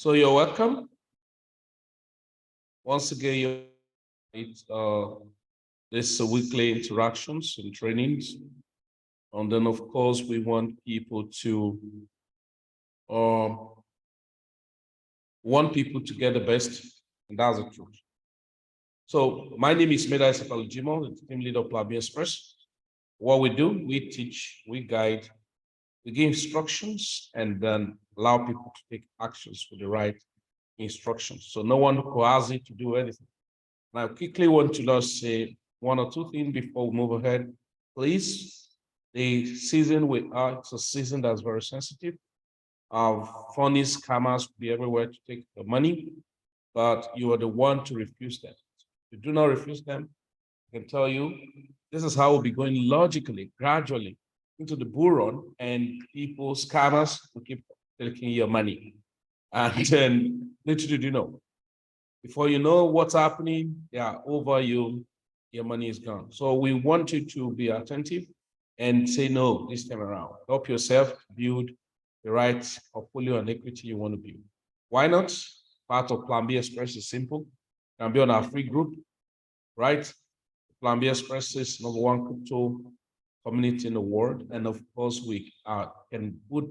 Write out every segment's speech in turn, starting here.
So you're welcome. Once again, this weekly interactions and trainings. And then, of course, we want people to get the best, and that's the truth. So my name is Meda Isakalujimo, the team leader of Plan B Express. What we do, we teach, we guide, we give instructions, and then allow people to take actions with the right instructions. So no one coerces you to do anything. Now, I quickly want to just say one or two things before we move ahead. Please, the season we are, it's a season that's very sensitive. Funny scammers will be everywhere to take the money, but you are the one to refuse them. If you do not refuse them, I can tell you, this is how we'll be going logically, gradually into the bull run, and people, scammers, will keep taking your money. And then, literally, you know, before you know what's happening, they are over you, your money is gone. So we want you to be attentive and say no this time around. Help yourself build the right portfolio and equity you want to build. Why not? Part of Plan B Express is simple. Can be on our free group, right? Plan B Express is #1 crypto community in the world. And of course, we can put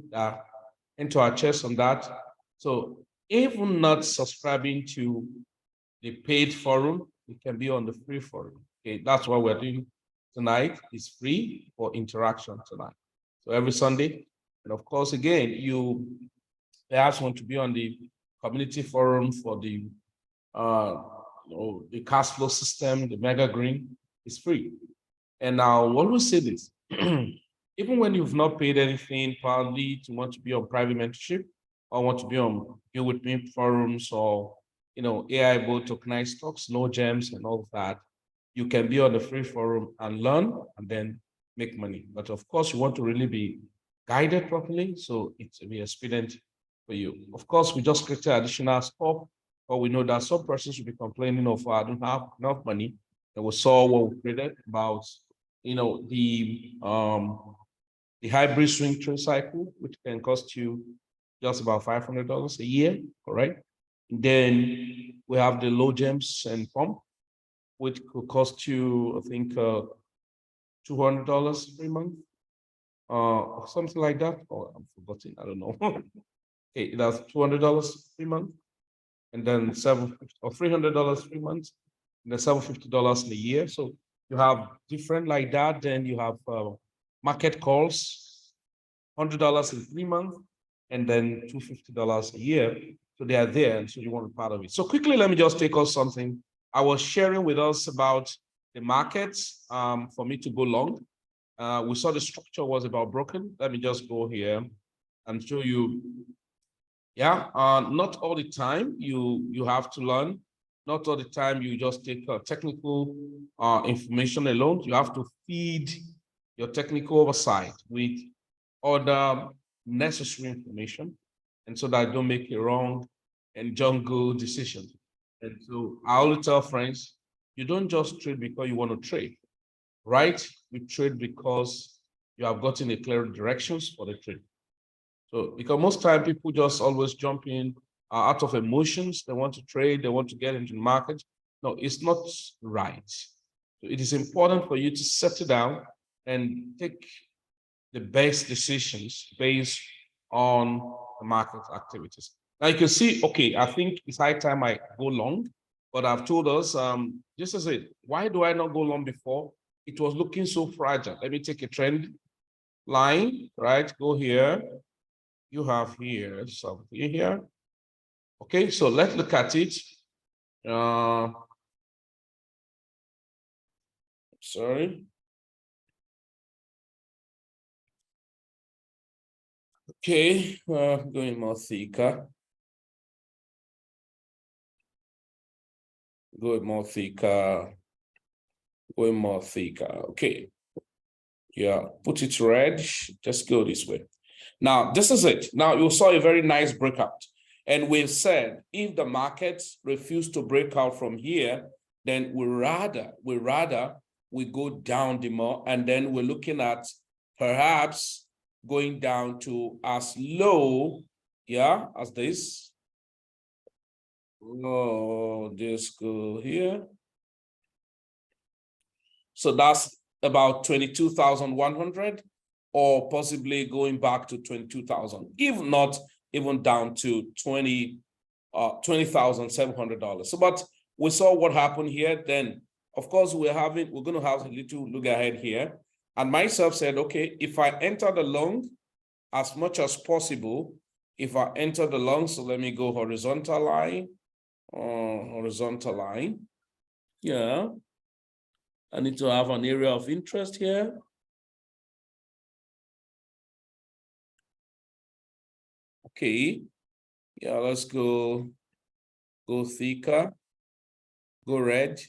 into our chest on that. So even not subscribing to the paid forum, it can be on the free forum. Okay, that's what we're doing tonight. It's free for interaction tonight. So every Sunday, and of course, again, you perhaps want to be on the community forum for the the cash flow system, the mega green, is free. And now, what we say this, even when you've not paid anything, probably to want to be on private mentorship or want to be on Deal With Me forums or AI-able tokenized stocks, no gems and all of that, you can be on the free forum and learn and then make money. But of course, you want to really be guided properly, so it will be expedient for you. Of course, we just created additional stuff, but we know that some persons will be complaining of, I don't have enough money. And we saw what we created about, the hybrid swing trade cycle, which can cost you just about $500 a year, correct? Then we have the low gems and pump, which could cost you, I think, $200 every month, or something like that. Oh, I'm forgetting. I don't know. Okay, that's $200 every month, and then $300 every month, and then $750 in a year. So you have different like that. Then you have market calls, $100 in 3 months, and then $250 a year. So they are there, and so you want to be part of it. So quickly, let me just take us something. I was sharing with us about the markets for me to go long. We saw the structure was about broken. Let me just go here and show you. Yeah, not all the time you have to learn. Not all the time you just take technical information alone. You have to feed your technical oversight with other necessary information, and so that I don't make a wrong and jungle decision. And so I always tell friends, you don't just trade because you want to trade, right? You trade because you have gotten a clear directions for the trade. So because most time people just always jump in out of emotions. They want to trade, they want to get into the market. No, it's not right. So it is important for you to settle down and take the best decisions based on the market activities. Now you can see, okay, I think it's high time I go long, but I've told us, just as it, why do I not go long before? It was looking so fragile. Let me take a trend line, right? Go here. You have here something here. Okay, so let's look at it. Sorry. Okay, going more thicker. Going more thicker. Going more thicker. Okay. Yeah, put it red. Just go this way. Now, this is it. Now, you saw a very nice breakout. And we've said, if the markets refuse to break out from here, then we go down the more, and then we're looking at perhaps going down to as low, yeah, as this, Oh, just go here. So that's about 22,100, or possibly going back to 22,000, if not even down to $20,700. So, but we saw what happened here. Then, of course, we're going to have a little look ahead here. And myself said, okay, if I enter the long as much as possible, if I enter the long, so let me go horizontal line, Yeah. I need to have an area of interest here. Okay. Yeah, let's go thicker, go red.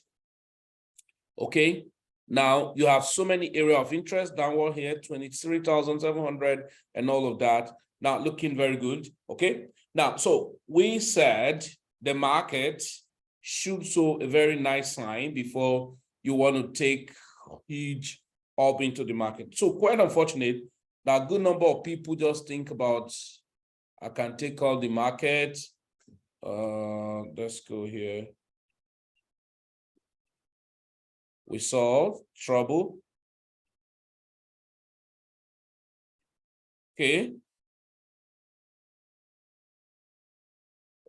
Okay. Now you have so many area of interest downward here, 23,700 and all of that. Now looking very good. Okay. Now, so we said the market should show a very nice sign before you want to take huge up into the market. So quite unfortunate that a good number of people just think about, I can take all the market. Let's go here. We saw trouble. Okay.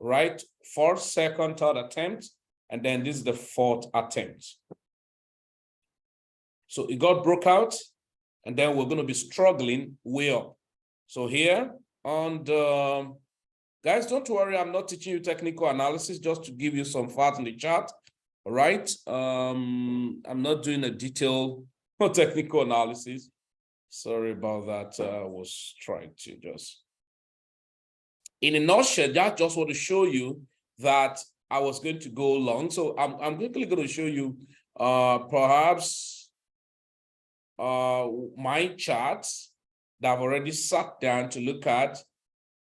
Right, first, second, third attempt, and then this is the fourth attempt. So it got broke out, and then we're going to be struggling way up. So here on the, guys, don't worry, I'm not teaching you technical analysis, just to give you some facts in the chart. All right. I'm not doing a detailed technical analysis. Sorry about that. I was trying to just, in a nutshell, I just want to show you that I was going to go long. So I'm quickly going to show you perhaps my charts that I've already sat down to look at.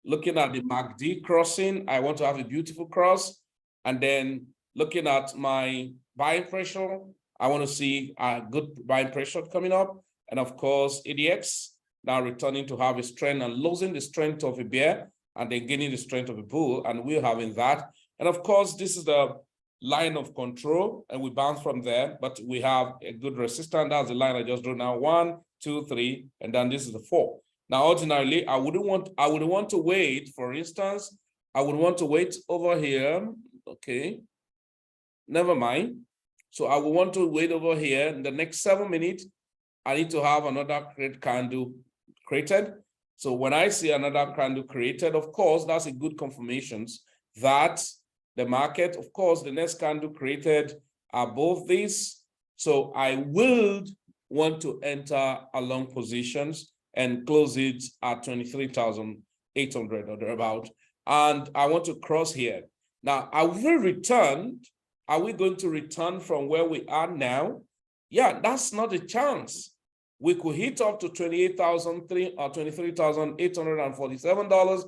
Looking at the MACD crossing, I want to have a beautiful cross. And then looking at my buying pressure, I want to see a good buying pressure coming up. And of course, ADX now returning to have a strength and losing the strength of a bear, and then gaining the strength of a bull, and we're having that. And of course, this is the line of control, and we bounce from there, but we have a good resistance. That's the line I just drew now, 1, 2, 3, and then this is the 4. Now, ordinarily, I would want to wait, for instance, I would want to wait over here. Okay, never mind. So I would want to wait over here. In the next 7 minutes, I need to have another great candle created. So when I see another candle created, of course, that's a good confirmation that the market, of course, the next candle created above this. So I will want to enter along positions and close it at 23,800 or thereabout. And I want to cross here. Now, are we going to return from where we are now? Yeah, that's not a chance. We could hit up to $23,847,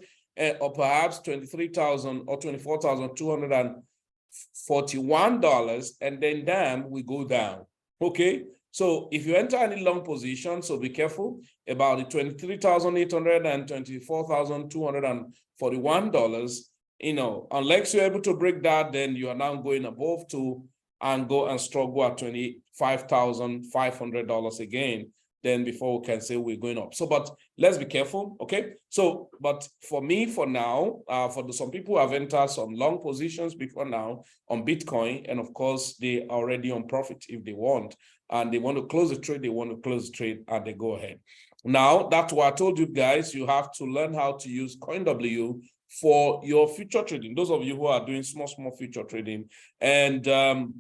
or perhaps $23,000 or $24,241, and then damn, we go down. Okay, so if you enter any long position, so be careful about the $23,800 and $24,241. You know, unless you're able to break that, then you are now going above to and go and struggle at $25,500 again. Then before we can say we're going up. So, but let's be careful, okay? So, but for me, for now, some people who have entered some long positions before now on Bitcoin, and of course, they are already on profit if they want, and they want to close the trade, and they go ahead. Now, that's why I told you guys, you have to learn how to use COINW for your future trading. Those of you who are doing small future trading. And I'm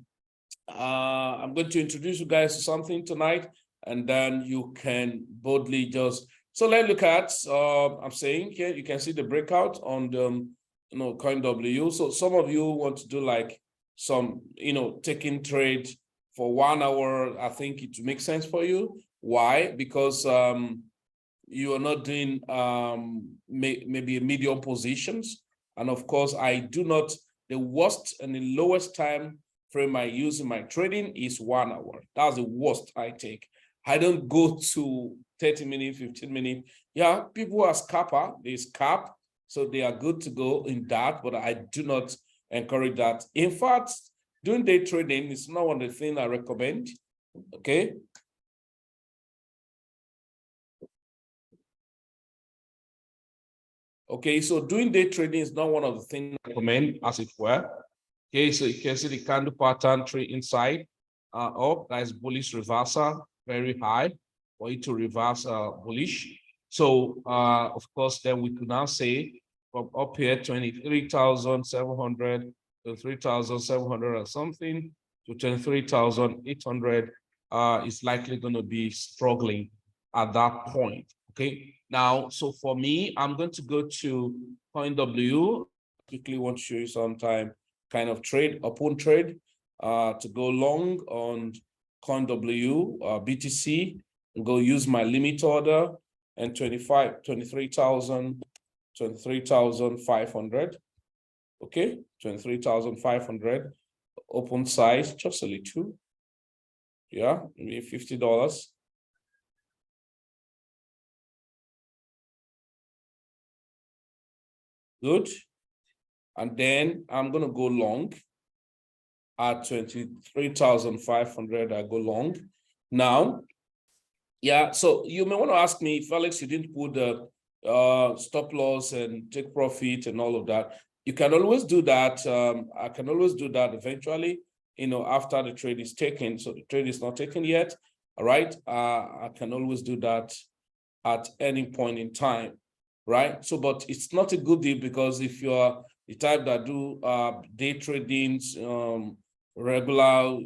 going to introduce you guys to something tonight, and then you can boldly just, so let's look at, I'm saying here, you can see the breakout on the, COINW. So some of you want to do like some, taking trade for 1 hour. I think it makes sense for you. Why? Because you are not doing maybe medium positions. And of course, I do not, the worst and the lowest time frame I use in my trading is 1 hour. That's the worst I take. I don't go to 30 minutes, 15 minutes. Yeah, people are scalper, they scalp, so they are good to go in that, but I do not encourage that. In fact, doing day trading is not one of the things I recommend. Okay. Okay, so doing day trading is not one of the things I recommend, as it were. Okay, so you can see the candle pattern trade inside, up, that is bullish reversal, very high for it to reverse bullish. So, of course, then we could now say from up here, 23,700 to 3,700 or something to 23,800 is likely going to be struggling at that point. Okay, now, so for me, I'm going to go to COINW. Quickly want to show you sometime kind of trade, upon trade, to go long on COINW, BTC, and go use my limit order and 23,500. Okay, 23,500 open size, just a little. Yeah, maybe $50. Good. And then I'm going to go long at 23,500. I go long. Now, yeah, so you may want to ask me, if Alex, you didn't put the stop loss and take profit and all of that. You can always do that. I can always do that eventually, after the trade is taken. So the trade is not taken yet. All right. I can always do that at any point in time. Right. So, but it's not a good deal, because if you're the type that do day tradings, regular,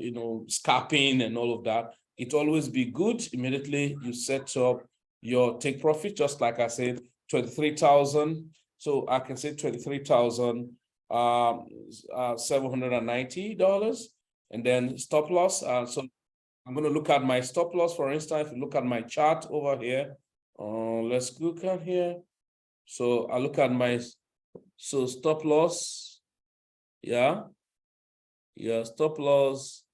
scalping and all of that, it always be good. Immediately you set up your take profit, just like I said, 23,000. So I can say $23,790, and then stop loss. So I'm going to look at my stop loss, for instance. If you look at my chart over here, let's look at here. So I look at my stop loss. Yeah, stop loss.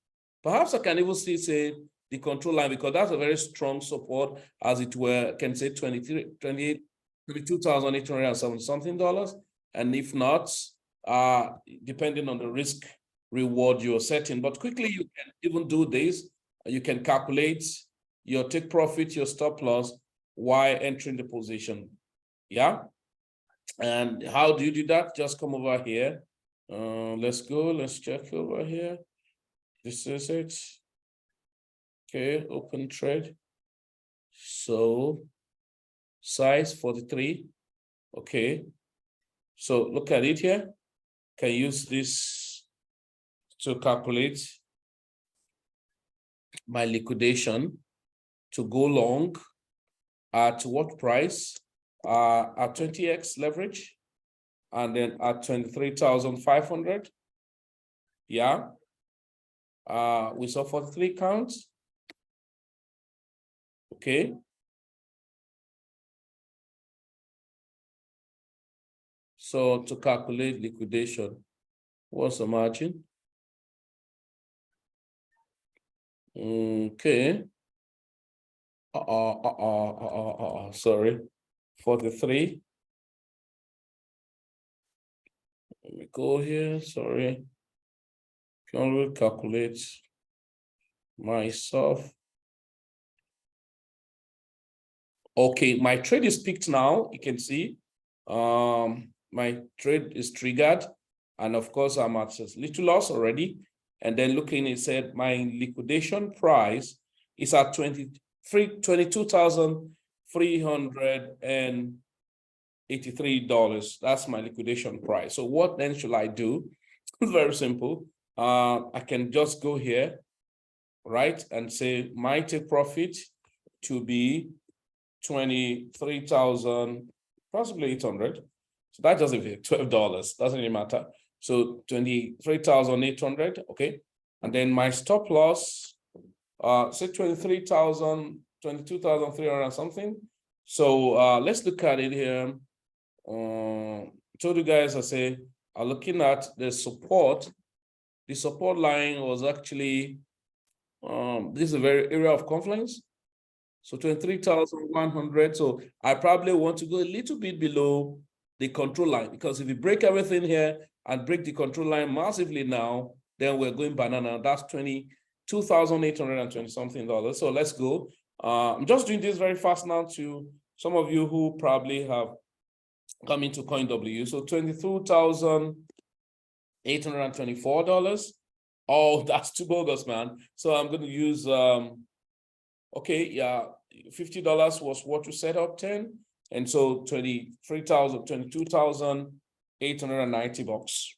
Perhaps I can even say the control line, because that's a very strong support, as it were. I can say 22,870 something dollars. And if not, depending on the risk reward you're setting. But quickly, you can even do this. You can calculate your take profit, your stop loss, while entering the position. Yeah. And how do you do that? Just come over here. Let's go. Let's check over here. This is it. Okay, open trade. So size 43. Okay. So look at it here. Can use this to calculate my liquidation to go long at what price? At 20x leverage, and then at 23,500. Yeah. We saw 43 counts. Okay. So to calculate liquidation, what's the margin? Okay. Sorry. 43. Let me go here. Sorry. Can we calculate myself? Okay, my trade is picked now. You can see my trade is triggered, and of course I'm at a little loss already. And then looking, it said my liquidation price is at $22,383. That's my liquidation price. So what then should I do? Very simple. I can just go here, right, and say my take profit to be 23,000, possibly 800. So that doesn't even $12. Doesn't even matter. So 23,800. Okay, and then my stop loss, say 23,000, 22,300 something. So let's look at it here. Told you guys, I say, I'm looking at the support. The support line was actually this is a very area of confluence. So 23,100. So I probably want to go a little bit below the control line, because if you break everything here and break the control line massively now, then we're going banana. That's $22,820 something. So let's go. I'm just doing this very fast now to some of you who probably have come into COINW. So $22,824. Oh, that's too bogus, man. So I'm going to use, okay, yeah, $50 was what you set up 10. And so 22,890 bucks.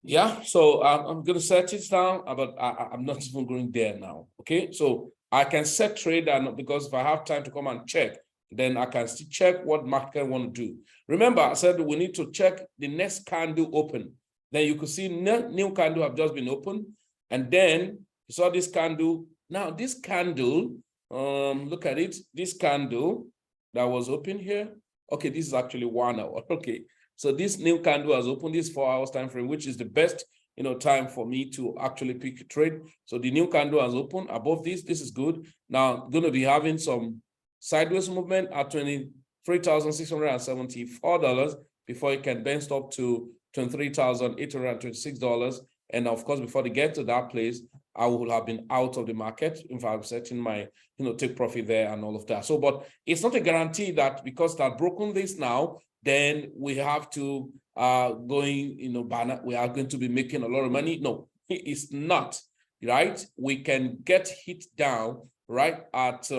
Yeah, so I'm going to set it down, but I'm not even going there now. Okay, so I can set trade, and because if I have time to come and check, then I can still check what market want to do. Remember, I said we need to check the next candle open. Then you could see new candle have just been opened, and then you saw this candle. Now this candle, look at it. This candle that was open here. Okay, this is actually 1 hour. Okay. So this new candle has opened this 4 hours time frame, which is the best, time for me to actually pick a trade. So the new candle has opened above this. This is good. Now going to be having some sideways movement at $23,674 before it can bend up to $23,826. And of course, before they get to that place, I will have been out of the market if I'm setting my, take profit there and all of that. So, but it's not a guarantee that because they've broken this now, then we have to we are going to be making a lot of money. No, it's not, right? We can get hit down right at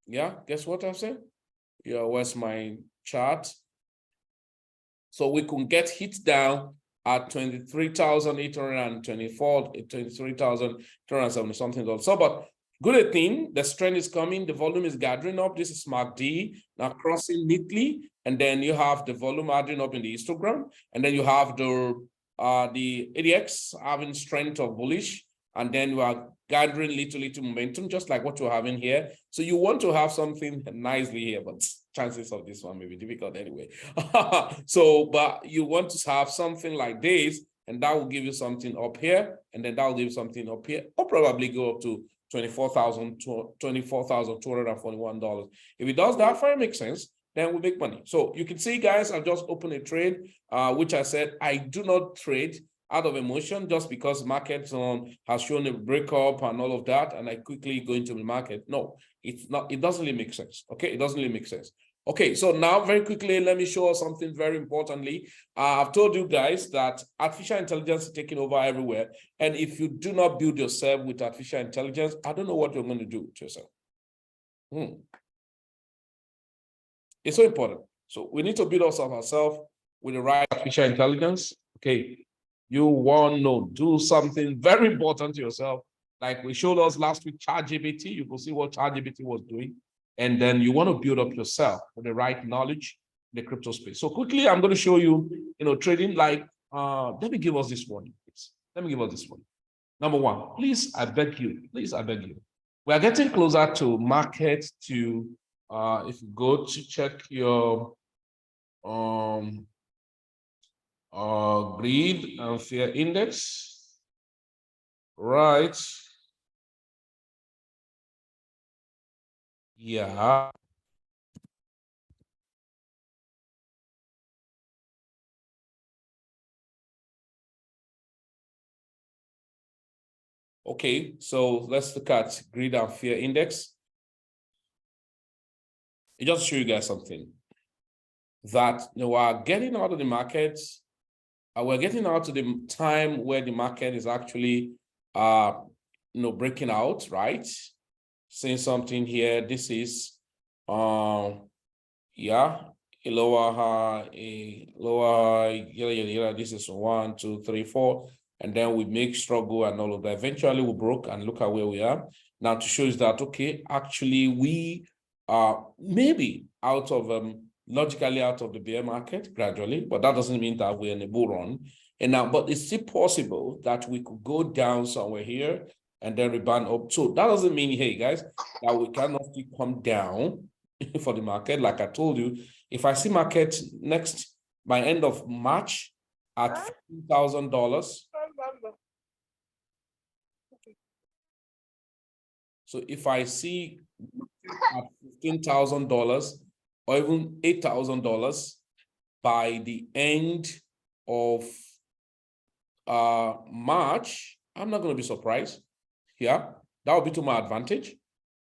yeah, guess what I said? Yeah, where's my chart? So we can get hit down at 23,824, 23,270 something. So, but good thing, the strength is coming, the volume is gathering up. This is Mark D, now crossing neatly, and then you have the volume adding up in the histogram, and then you have the ADX having strength of bullish, and then you are gathering little momentum, just like what you're having here. So you want to have something nicely here, but chances of this one may be difficult anyway. So, but you want to have something like this, and that will give you something up here, and then that will give you something up here, or probably go up to $24,241. If it does that, fine, makes sense, then we make money. So you can see, guys, I've just opened a trade, which I said I do not trade out of emotion just because market has shown a breakup and all of that, and I quickly go into the market. No, it's not. It doesn't really make sense. Okay, it doesn't really make sense. Okay, so now very quickly, let me show us something very importantly. I've told you guys that artificial intelligence is taking over everywhere. And if you do not build yourself with artificial intelligence, I don't know what you're going to do to yourself. It's so important. So we need to build ourselves with the right artificial intelligence. Okay, you want to do something very important to yourself. Like we showed us last week, ChatGPT. You can see what ChatGPT was doing. And then you want to build up yourself with the right knowledge in the crypto space. So quickly, I'm going to show you, trading like, let me give us this one. Please. Let me give us this one. Number one, please, I beg you. We are getting closer to market to, if you go to check your greed and fear index, right? Yeah. Okay, so let's look at greed and fear index. It just show you guys something that we're getting out of the market. We're getting out to the time where the market is actually, breaking out, right? Seeing something here. This is, yeah, a lower high, yeah. This is 1, 2, 3, 4, and then we make struggle and all of that. Eventually, we broke, and look at where we are now. To show you that okay, actually, we are maybe out of logically out of the bear market gradually, but that doesn't mean that we're in a bull run. And now, but it's still possible that we could go down somewhere here and then rebound up. So that doesn't mean, hey guys, that we cannot still come down for the market. Like I told you, if I see market next by end of March at $15,000. So if I see at $15,000, or even $8,000 by the end of March, I'm not going to be surprised. Yeah, that would be to my advantage.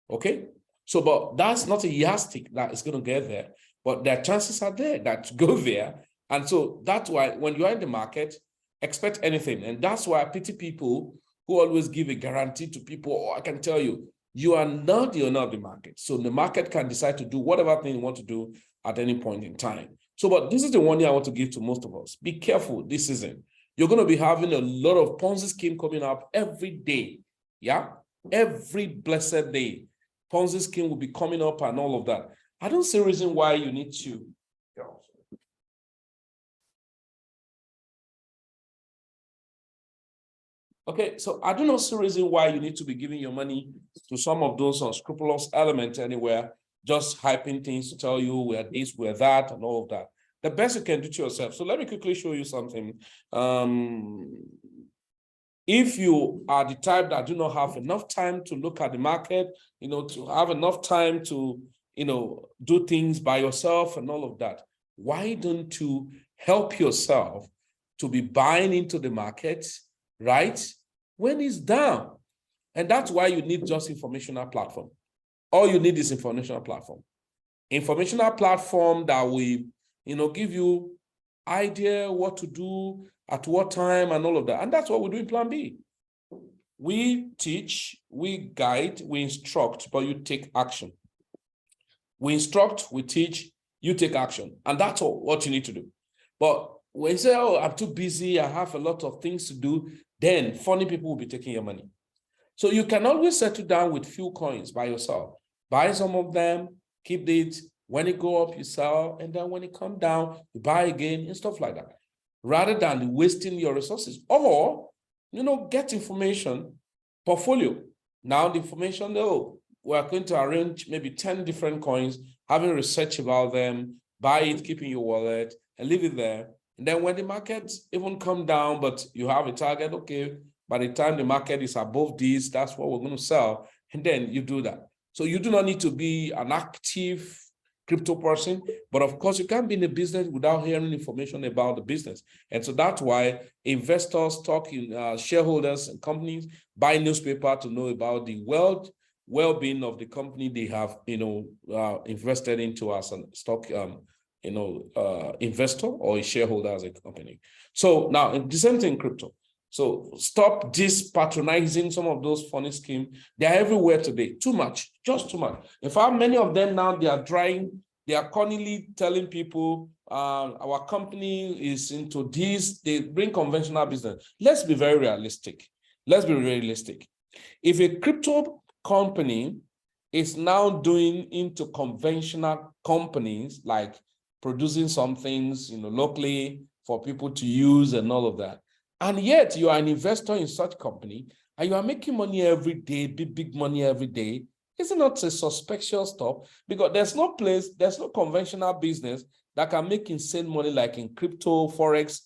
Okay. So, but that's not a yardstick that is going to get there, but their chances are there that go there. And so that's why when you are in the market, expect anything. And that's why I pity people who always give a guarantee to people. Oh, I can tell you, you are not the owner of the market. So the market can decide to do whatever thing you want to do at any point in time. So, but this is the warning I want to give to most of us. Be careful this season. You're going to be having a lot of Ponzi scheme coming up every day. Yeah, every blessed day. Ponzi scheme will be coming up and all of that. I don't see a reason why you need to. Okay, so I do not see a reason why you need to be giving your money to some of those unscrupulous elements anywhere, just hyping things to tell you we're this, we're that, and all of that. The best you can do to yourself. So let me quickly show you something. If you are the type that do not have enough time to look at the market, to have enough time to, do things by yourself and all of that, why don't you help yourself to be buying into the market, right, when it's down? And that's why you need just informational platform. All you need is informational platform. Informational platform that will, give you idea what to do at what time and all of that. And that's what we do in Plan B. We teach, we guide, we instruct, but you take action. We instruct, we teach, you take action. And that's all what you need to do. But when you say, oh, I'm too busy, I have a lot of things to do, then funny people will be taking your money. So you can always settle down with few coins by yourself. Buy some of them, keep it. When it go up, you sell. And then when it come down, you buy again and stuff like that. Rather than wasting your resources. Or, get information, portfolio. Now the information, we're going to arrange maybe 10 different coins, having research about them, buy it, keep in your wallet, and leave it there. And then when the market even come down, but you have a target, okay, by the time the market is above this, that's what we're going to sell. And then you do that. So you do not need to be an active crypto person, but of course you can't be in a business without hearing information about the business. And so that's why investors, shareholders and companies buy newspaper to know about the well-being of the company they have, invested into as a stock, investor or a shareholder as a company. So now the same thing in crypto. So stop this patronizing some of those funny schemes. They are everywhere today. Too much, just too much. In fact, many of them now, they are cunningly telling people, our company is into this. They bring conventional business. Let's be very realistic. Let's be realistic. If a crypto company is now doing into conventional companies, like producing some things, locally for people to use and all of that, and yet you are an investor in such company and you are making money every day, big money every day, is it not a suspicious stuff? Because there's no conventional business that can make insane money like in crypto, Forex,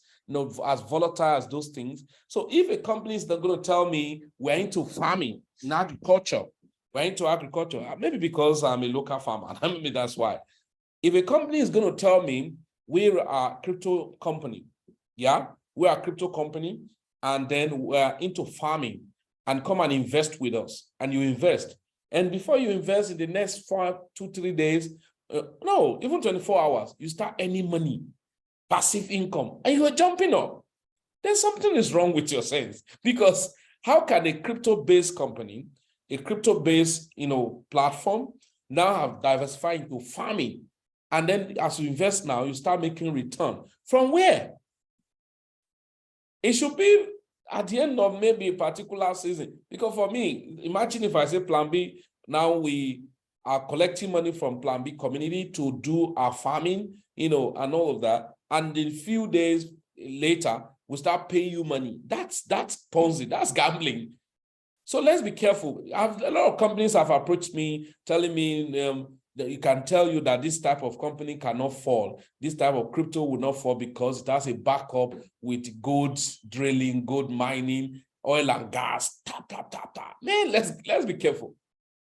as volatile as those things. So if a company is not going to tell me we're into farming, in agriculture, we're into agriculture, maybe because I'm a local farmer, maybe that's why. If a company is going to tell me we're a crypto company, yeah, we are a crypto company, and then we're into farming, and come and invest with us, and you invest. And before you invest in the next 2-3 days, no, even 24 hours, you start earning money, passive income, and you are jumping up. Then something is wrong with your sense, because how can a crypto-based company, a crypto-based, platform now have diversified into farming? And then as you invest now, you start making return. From where? It should be at the end of maybe a particular season. Because for me, imagine if I say Plan B, now we are collecting money from Plan B community to do our farming, and all of that. And in a few days later, we start paying you money. That's Ponzi, that's gambling. So let's be careful. A lot of companies have approached me, telling me, that you can tell you that this type of company cannot fall. This type of crypto will not fall because it has a backup with gold drilling, gold mining, oil and gas. Tap. Man, let's be careful.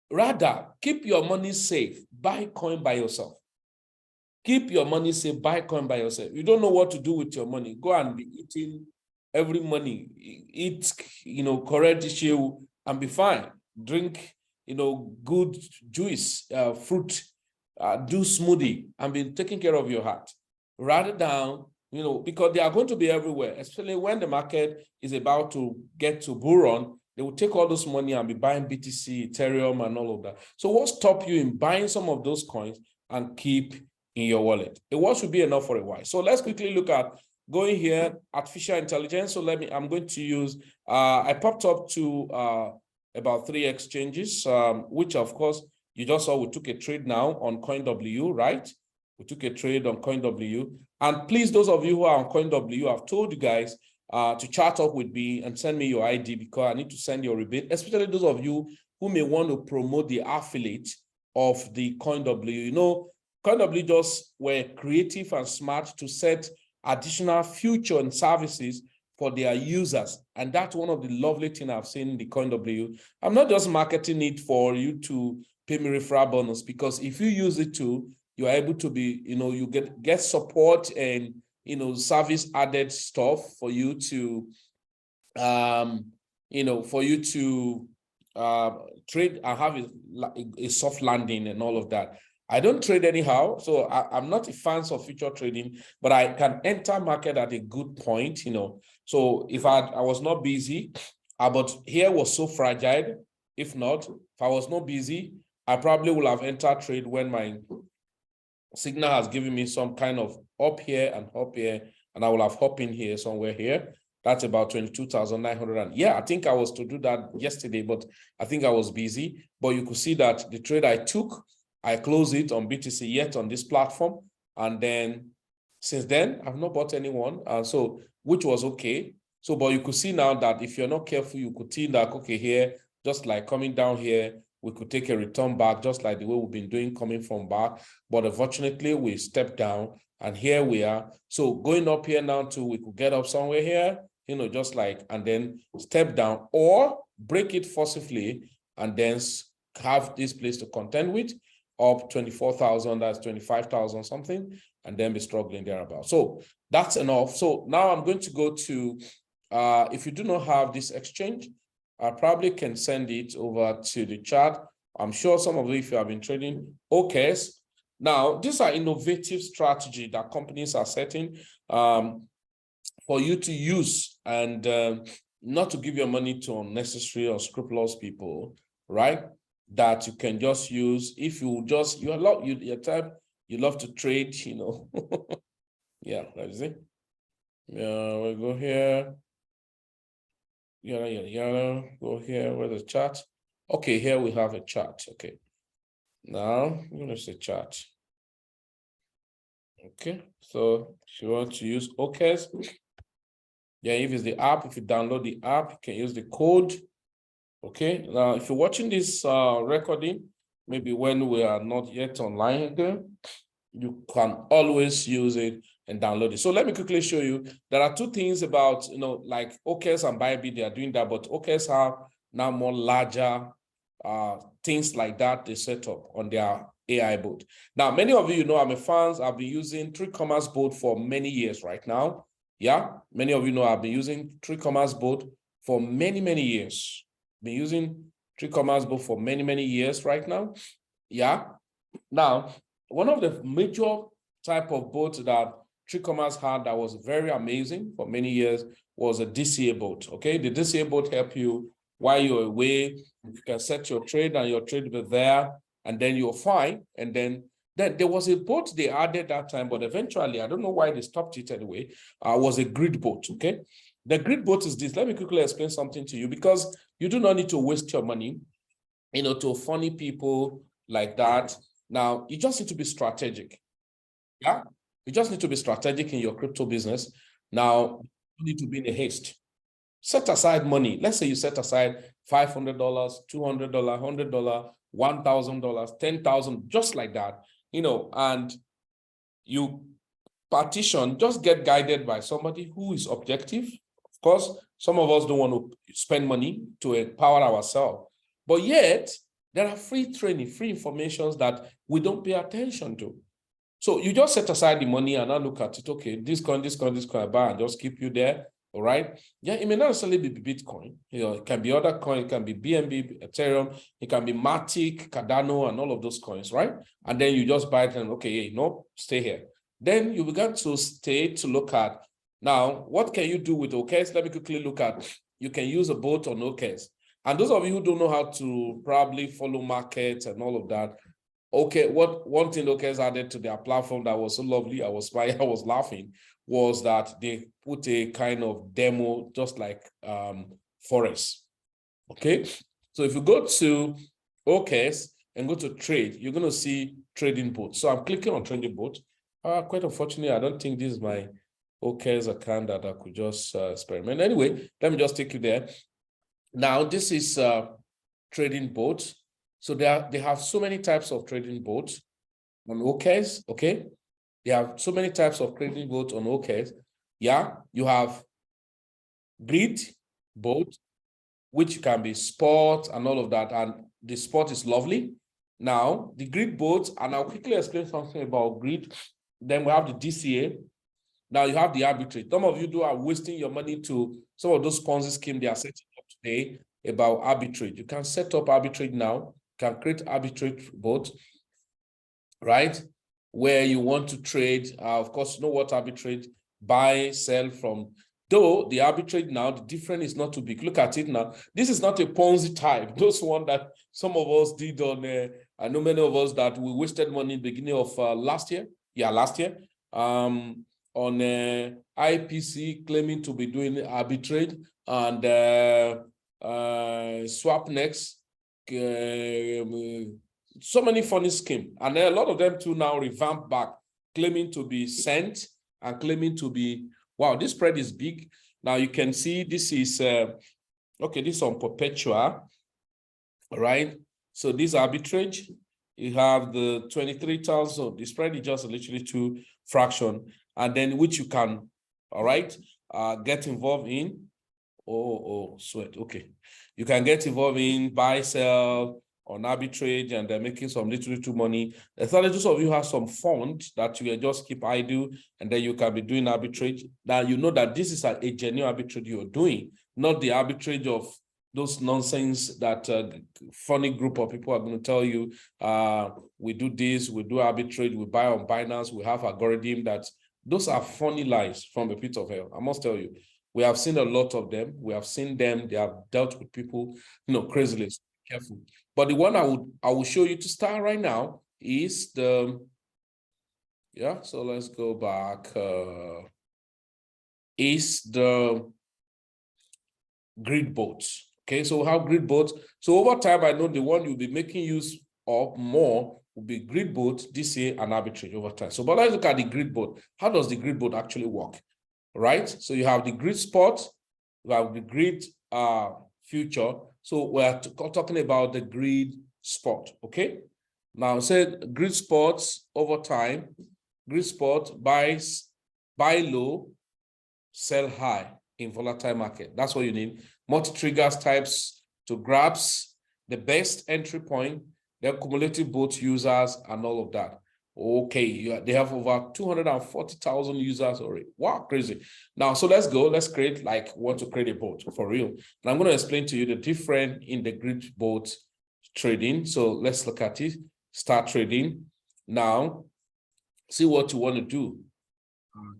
Rather, keep your money safe. Buy coin by yourself. Keep your money safe, buy coin by yourself. You don't know what to do with your money. Go and be eating every money. Eat, correct shell and be fine. Drink, good juice, fruit, do smoothie and be taking care of your heart. Write it down, because they are going to be everywhere, especially when the market is about to get to bull run. They will take all this money and be buying BTC, Ethereum, and all of that. So what stops you in buying some of those coins and keep in your wallet? A watch should be enough for a while. So let's quickly look at going here, artificial intelligence. So I'm going to use, I popped up to about 3 exchanges, which of course, you just saw we took a trade now on COINW, right? We took a trade on COINW. And please, those of you who are on COINW, I've told you guys to chat up with me and send me your ID because I need to send your rebate, especially those of you who may want to promote the affiliate of the COINW. COINW just were creative and smart to set additional feature and services for their users. And that's one of the lovely things I've seen in the COINW. I'm not just marketing it for you to pay me referral bonus, because if you use it too, you're able to be, you get support and, service added stuff for you to, trade and have a soft landing and all of that. I don't trade anyhow, so I'm not a fan of future trading, but I can enter market at a good point, So if I was not busy, but here was so fragile. If not, if I was not busy, I probably would have entered trade when my signal has given me some kind of up here, and I will have hop in here somewhere here. That's about 22,900. And yeah, I think I was to do that yesterday, but I think I was busy. But you could see that the trade I took, I closed it on BTC yet on this platform. And then since then, I've not bought anyone. So, which was okay. So, but you could see now that if you're not careful, you could see that, okay, here, just like coming down here, we could take a return back, just like the way we've been doing coming from back. But unfortunately, we stepped down and here we are. So going up here now too, we could get up somewhere here, just like, and then step down or break it forcibly and then have this place to contend with up 24,000, that's 25,000 something, and then be struggling thereabout. So that's enough. So now I'm going to go to, if you do not have this exchange, I probably can send it over to the chat. I'm sure some of you, if you have been trading OKEX. Now, these are innovative strategy that companies are setting for you to use and not to give your money to unnecessary or scrupulous people, right? That you can just use if you just, you love to trade, Yeah, that is it. Yeah, we'll go here. Go here where the chat. Okay, here we have a chart. Okay, now I'm going to say chart. Okay, so if you want to use OKEX, yeah, if it's the app, if you download the app, you can use the code. Okay, now if you're watching this recording, maybe when we are not yet online again, you can always use it and download it. So let me quickly show you. There are two things about, like OKEX and BYBIT, they are doing that, but OKEX have now more larger things like that they set up on their AI boat. Now, many of you know I'm a fan. I've been using 3Commas boat for many years right now. Yeah, many of you know I've been using 3Commas boat for many, many years. Been using 3Commas boat for many, many years right now. Yeah. Now, one of the major type of boats that 3Commas had that was very amazing for many years was a DCA boat. Okay, the DCA boat help you while you're away. You can set your trade and your trade will be there, and then you're fine. And then there was a boat they added that time, but eventually, I don't know why they stopped it anyway, was a grid boat. Okay, the grid boat is this. Let me quickly explain something to you, because you do not need to waste your money, to funny people like that. Now, you just need to be strategic. Yeah, you just need to be strategic in your crypto business. Now, you need to be in a haste. Set aside money. Let's say you set aside $500, $200, $100, $1,000, $10,000, just like that, and you partition, just get guided by somebody who is objective. Of course, some of us don't want to spend money to empower ourselves, but yet there are free training, free informations that we don't pay attention to. So you just set aside the money and now look at it. Okay, this coin, I buy and just keep you there. All right. Yeah, it may not necessarily be Bitcoin. You know, it can be other coin, it can be BNB, Ethereum, it can be Matic, Cardano, and all of those coins, right? And then you just buy it and okay, no, stay here. Then you begin to stay to look at now, what can you do with OKEX? Let me quickly look at. You can use a bot on OKEX. And those of you who don't know how to probably follow markets and all of that, okay, one thing OKEX added to their platform that was so lovely, I was smiling, I was laughing, was that they put a kind of demo just like Forex. Okay, so if you go to OKEX and go to trade, you're going to see trading bot. So I'm clicking on trading bot. Quite unfortunately, I don't think this is my OKEX account that I could just experiment. Anyway, let me just take you there. Now, this is trading bot. So they have so many types of trading bots on OKEX, okay? They have so many types of trading bots on OKEX. Yeah, you have grid bot, which can be sport and all of that. And the sport is lovely. Now, the grid boats, and I'll quickly explain something about grid. Then we have the DCA. Now you have the arbitrage. Some of you are wasting your money to some of those Ponzi schemes they are setting up today about arbitrage. You can set up arbitrage now, can create arbitrage bot, right? Where you want to trade, of course, you know what arbitrage, buy, sell from. Though the arbitrage now, the difference is not too big. Look at it now. This is not a Ponzi type. Those one that some of us did on, I know many of us that we wasted money in the beginning of last year. Yeah, last year. On IPC claiming to be doing arbitrage and swap next. So many funny schemes. And a lot of them too now revamp back, claiming to be sent and claiming to be, wow, this spread is big. Now you can see this is, okay, this is on perpetual, right? So this arbitrage, you have the 23,000, so the spread is just literally 2 fraction, and then which you can, all right, get involved in. Sweat, okay. You can get involved in buy, sell, on arbitrage, and they're making some little money. Those of you have some fund that you just keep idle, and then you can be doing arbitrage. Now you know that this is a genuine arbitrage you're doing, not the arbitrage of those nonsense that funny group of people are going to tell you, we do this, we do arbitrage, we buy on Binance, we have algorithm. That those are funny lies from the pit of hell. I must tell you, we have seen a lot of them. We have seen them. They have dealt with people, crazily. So be careful. But the one I will show you to start right now is the, yeah, so let's go back. Is the grid boats. Okay, so how grid boats. So over time, I know the one you'll be making use of more will be grid boat, DCA, and arbitrage over time. So, but let's look at the grid boat. How does the grid boat actually work? Right? So you have the grid spot, you have the grid future. So we're talking about the grid spot, okay? Now, say grid spots over time, grid spot buy low, sell high in volatile market. That's what you need. Multi-triggers types to grabs the best entry point, the cumulative both users and all of that. Okay, they have over 240,000 users already. Wow, crazy. Now, so let's go. Let's create, like, want to create a bot for real. And I'm going to explain to you the difference in the grid bot trading. So let's look at it. Start trading. Now, see what you want to do.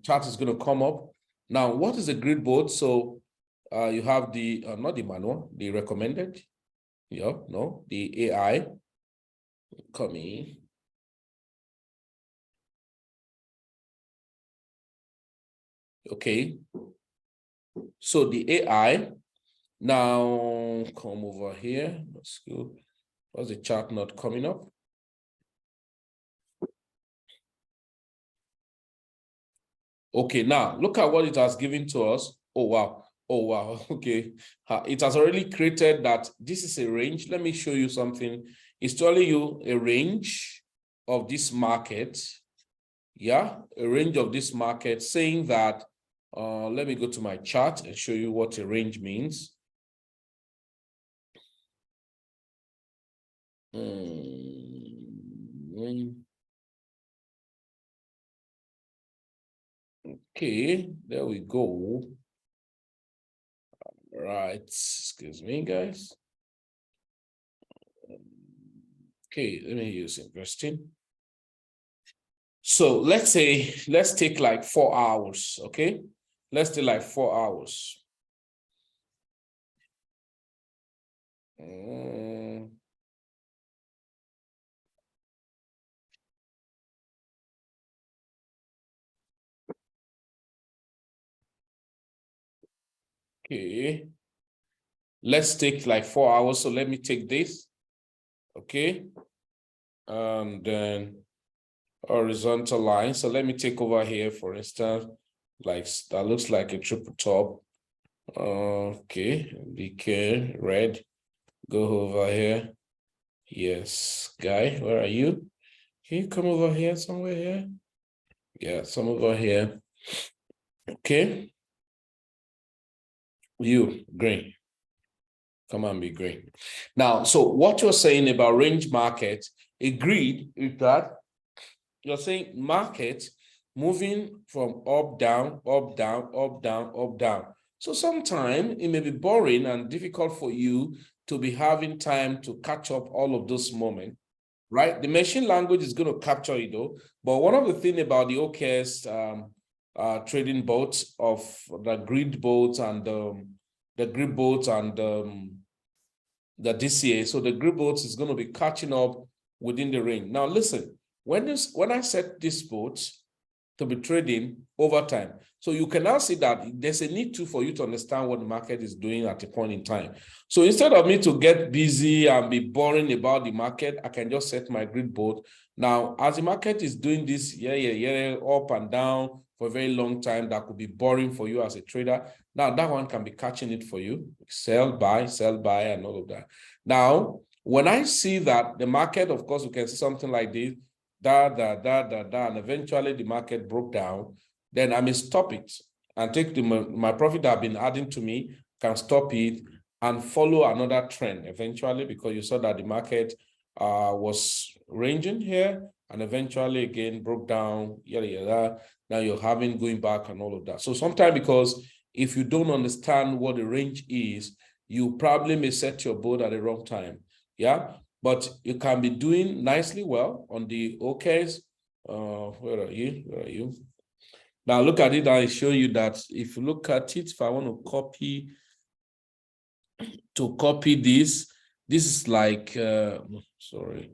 Chart is going to come up. Now, what is a grid bot? So you have the, not the manual, the recommended. Yeah, no, the AI. Come in. Okay, so the AI, now come over here. Let's go. What's the chart not coming up? Okay, now look at what it has given to us. Oh, wow. Oh, wow. Okay. It has already created that this is a range. Let me show you something. It's telling you a range of this market. Yeah, a range of this market, saying that, let me go to my chart and show you what a range means. Okay, there we go. Right, excuse me, guys. Okay, let me use investing. So let's take like 4 hours, okay? Let's do like 4 hours. Okay. Let's take like 4 hours. So let me take this. Okay. And then horizontal line. So let me take over here, for instance, like that looks like a triple top. Okay, BK red. Go over here. Yes, guy, where are you? Can you come over here somewhere here? Yeah, some over here. Okay. You, green. Come on, be green. Now, so what you're saying about range market, agreed, is that you're saying market moving from up, down, up, down, up, down, up, down. So sometimes it may be boring and difficult for you to be having time to catch up all of those moments, right? The machine language is going to capture it though. But one of the things about the OKEX trading boats of the grid boats and the grid boats and the DCA, so the grid boats is going to be catching up within the range. Now listen, when I set this boats to be trading over time. So you can now see that there's a need to for you to understand what the market is doing at a point in time. So instead of me to get busy and be boring about the market, I can just set my grid board. Now, as the market is doing this, up and down for a very long time, that could be boring for you as a trader. Now, that one can be catching it for you. Sell, buy, and all of that. Now, when I see that the market, of course, we can see something like this, and eventually the market broke down, then I may stop it and take my profit that have been adding to me, can stop it and follow another trend eventually, because you saw that the market was ranging here and eventually again broke down, Now you're having going back and all of that. So sometimes, because if you don't understand what the range is, you probably may set your board at the wrong time. Yeah. But you can be doing nicely well on the OKEX. Where are you? Where are you? Now look at it. I show you that if you look at it, if I want to copy this, this is like sorry.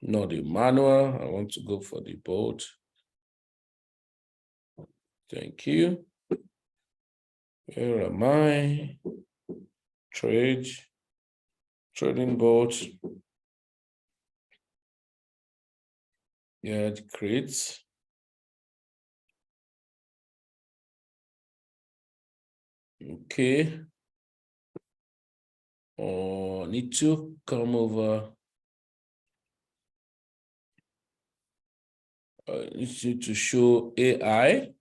No, the manual. I want to go for the board. Thank you. Where am I? Trading board. Yeah, it creates. Okay. Oh, need to come over. Need to show AI.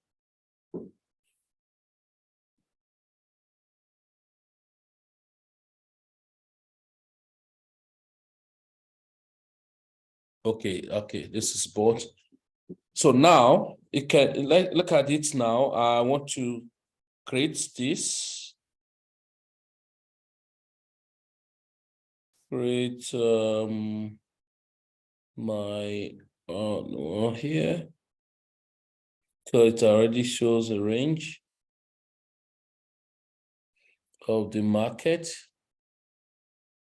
Okay, this is both. So now you can look at it now. I want to create this. Create my here. So it already shows a range of the market.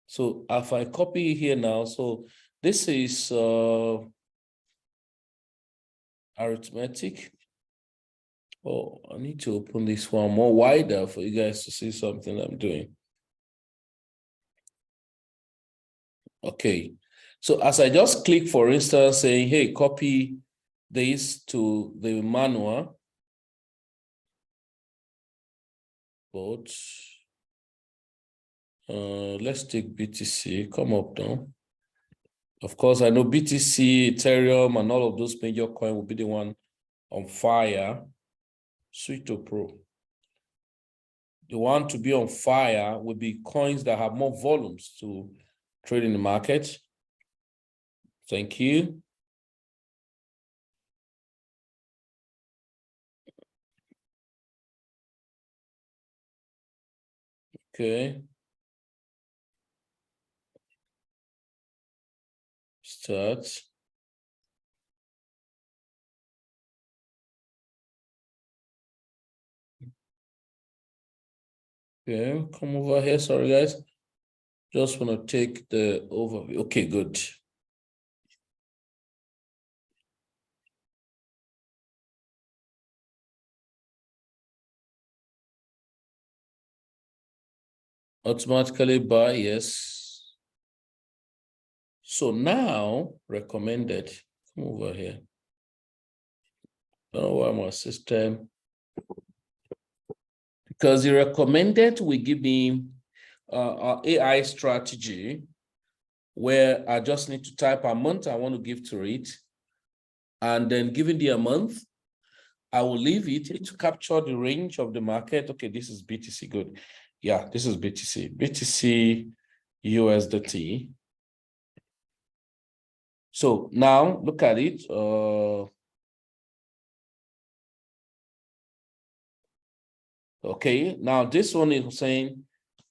So if I copy here now, so this is arithmetic. Oh, I need to open this one more wider for you guys to see something I'm doing. Okay, so as I just click, for instance, saying, hey, copy this to the manual, but let's take BTC, come up now. Of course, I know BTC, Ethereum, and all of those major coins will be the one on fire. Switch to Pro. The one to be on fire will be coins that have more volumes to trade in the market. Thank you. Okay. Start. Okay, come over here. Sorry, guys. Just want to take the overview. Okay, good. Automatically buy, yes. So now recommended. Come over here. I don't know why my system. Because the recommended will give me our AI strategy where I just need to type a month I want to give to it. And then given the month, I will leave it to capture the range of the market. Okay, this is BTC, good. Yeah, this is BTC. BTC USDT. So now look at it. Okay, now this one is saying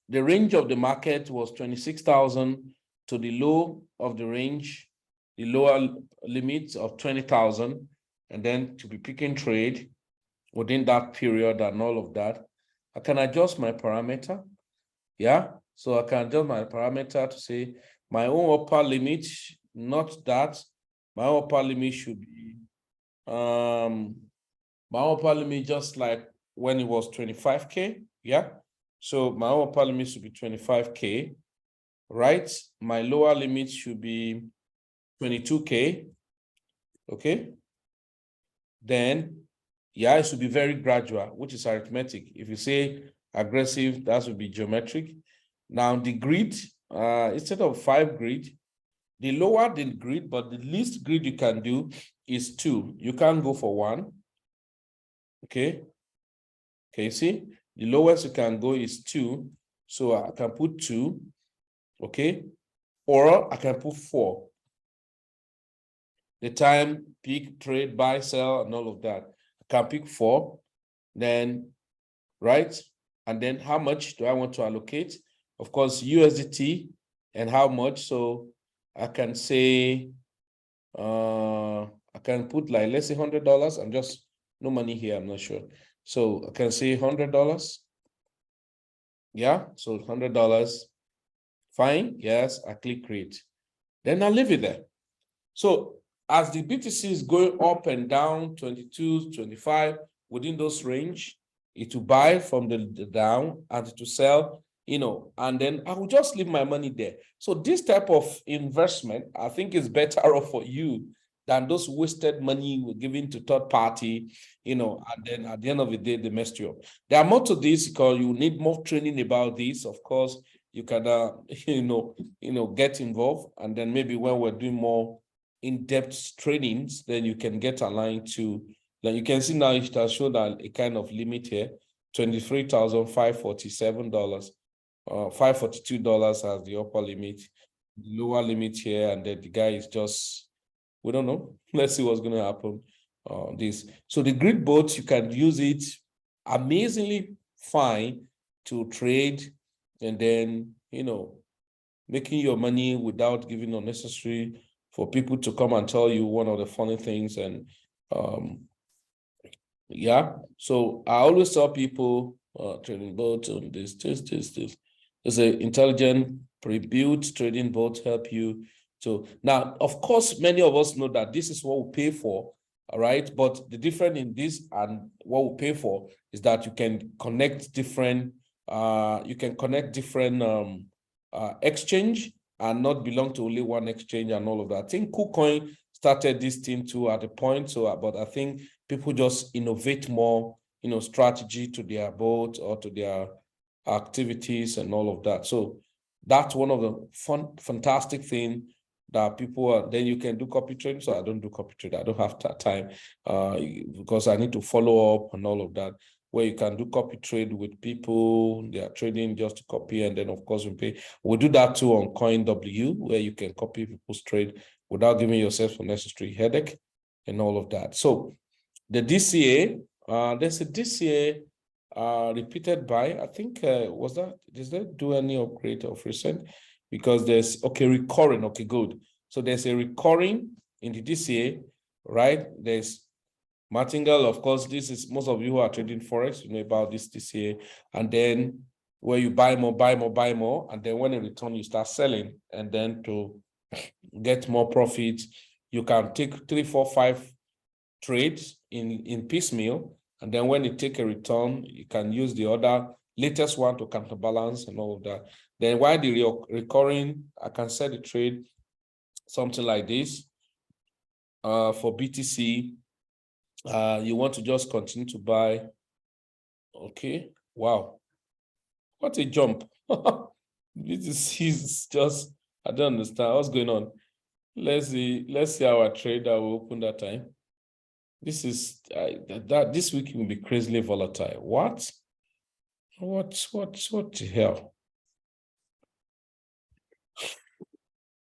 the range of the market was 26,000 to the low of the range, the lower limits of 20,000, and then to be picking trade within that period and all of that. I can adjust my parameter. Yeah, so I can adjust my parameter to say my own upper limit, not that. My upper limit should be my upper limit just like when it was 25K. Yeah. So my upper limit should be 25K, right? My lower limit should be 22K. Okay. Then, yeah, it should be very gradual, which is arithmetic. If you say aggressive, that would be geometric. Now the grid, instead of 5 grid, the lower the grid, but the least grid you can do is 2. You can't go for 1. Okay. Okay, see, the lowest you can go is 2. So I can put 2. Okay. Or I can put 4. The time, pick, trade, buy, sell, and all of that. I can pick 4. Then, right? And then how much do I want to allocate? Of course, USDT and how much. So I can say, I can put like, let's say $100. I'm just, no money here, I'm not sure. So I can say $100. Yeah, so $100. Fine, yes, I click create. Then I'll leave it there. So as the BTC is going up and down, 22, 25, within those range, it will buy from the down and to sell, and then I will just leave my money there. So this type of investment, I think is better off for you than those wasted money we're giving to third party, and then at the end of the day, they messed you up. There are more to this because you need more training about this. Of course, you can, get involved. And then maybe when we're doing more in-depth trainings, then you can get aligned to, like you can see now, it has shown a kind of limit here, $23,547, $542 as the upper limit, lower limit here, and then the guy is just, we don't know. Let's see what's going to happen. This. So the grid boats, you can use it amazingly fine to trade, and then, making your money without giving unnecessary for people to come and tell you one of the funny things. And yeah, so I always tell people trading boats on this. There's an intelligent pre-built trading bot help you. So now, of course, many of us know that this is what we pay for, all right? But the difference in this and what we pay for is that you can connect different, exchange and not belong to only one exchange and all of that. I think KuCoin started this thing too at a point. So, but I think people just innovate more, strategy to their boat or to their activities and all of that. So that's one of the fantastic thing that people are. Then you can do copy trading. So I don't do copy trade. I don't have that time because I need to follow up and all of that. Where you can do copy trade with people, they are trading just to copy, and then of course we pay. We'll do that too on COINW, where you can copy people's trade without giving yourself unnecessary headache and all of that. So the DCA, there's a DCA repeated buy. I think was that, does that do any upgrade of recent? Because there's recurring. Okay, good. So there's a recurring in the DCA, right? There's martingale, of course. This is most of you who are trading forex, you know about this DCA, and then where you buy more, and then when in return you start selling, and then to get more profit, you can take 3, 4, 5 trades in piecemeal, and then when you take a return, you can use the other latest one to counterbalance and all of that. Then while the recurring, I can set the trade something like this. For BTC, you want to just continue to buy. Okay, wow, what a jump. BTC is just, I don't understand what's going on. Let's see our trade that will open that time. This is this week will be crazily volatile. What the hell?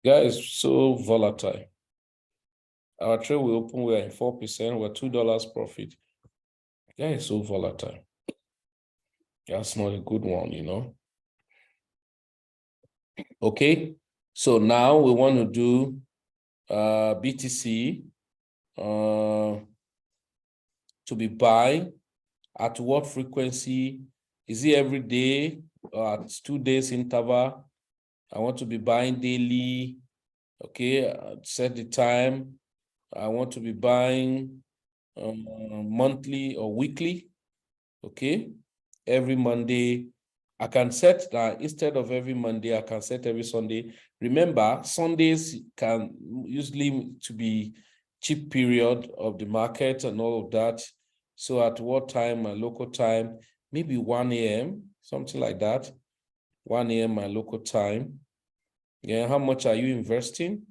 Guys, so volatile. Our trade will open, we're in 4%, we're $2 profit. Guys, so volatile. That's not a good one, you know. Okay, so now we want to do BTC to be buying at what frequency? Is it every day or at 2 days interval? I want to be buying daily. Okay, set the time. I want to be buying monthly or weekly. Okay, every Monday. I can set that instead of every Monday, I can set every Sunday. Remember, Sundays can usually to be cheap period of the market and all of that. So at what time, my local time, maybe 1 a.m., something like that. 1 a.m. my local time. Yeah, how much are you investing?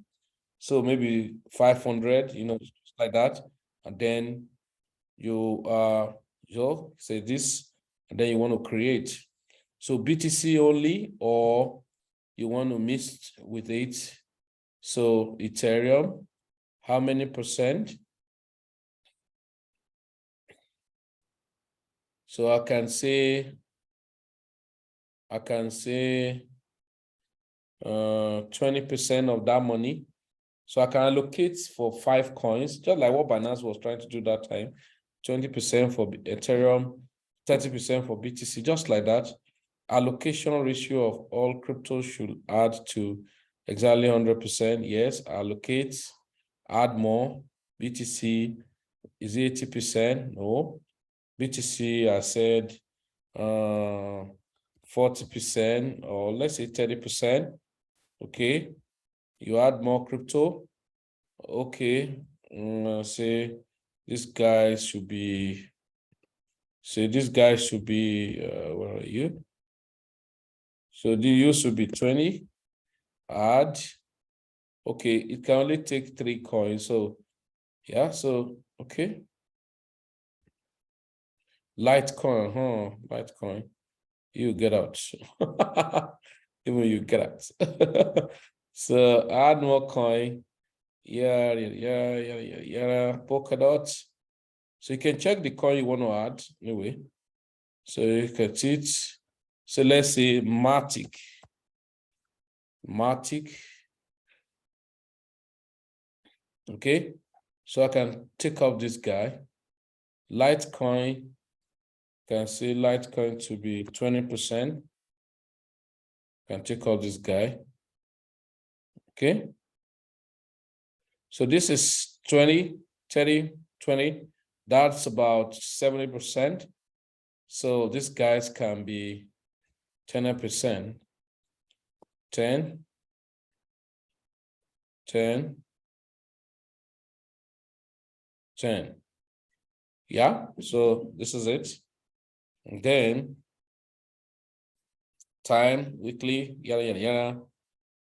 So maybe 500, you know, just like that. And then you say this, and then you want to create. So BTC only, or you want to mix with it. So Ethereum, how many percent? So I can say 20% of that money. So I can allocate for 5 coins, just like what Binance was trying to do that time. 20% for Ethereum, 30% for BTC, just like that. Allocation ratio of all cryptos should add to exactly 100%. Yes, allocate, add more. BTC is 80%. No. BTC, I said 40%, or let's say 30%. Okay. You add more crypto. Okay. Say this guy should be, where are you? So the use should be 20. Add. Okay, it can only take 3 coins. So yeah, so okay. Litecoin, Litecoin. You get out. Even you get out. So add more coin. Yeah. Polkadot. So you can check the coin you want to add anyway. So you can teach. So let's say Matic. Okay. So I can take up this guy. Litecoin. Can say Litecoin to be 20%. Can take out this guy. Okay. So this is 20, 30, 20. That's about 70%. So these guys can be 10%. 10. Yeah, so this is it. And then time, weekly, yada,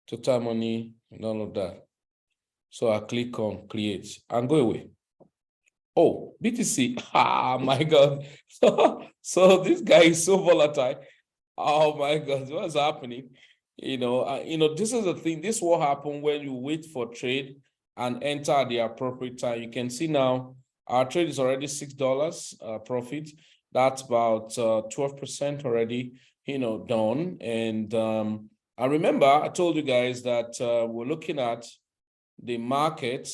total money, and all of that. So I click on create and go away. Oh, BTC. Ah, my God. So this guy is so volatile. Oh my God, what's happening? This is the thing. This will happen when you wait for trade and enter at the appropriate time. You can see now our trade is already $6 profit. That's about 12% already, done. And I remember I told you guys that we're looking at the market,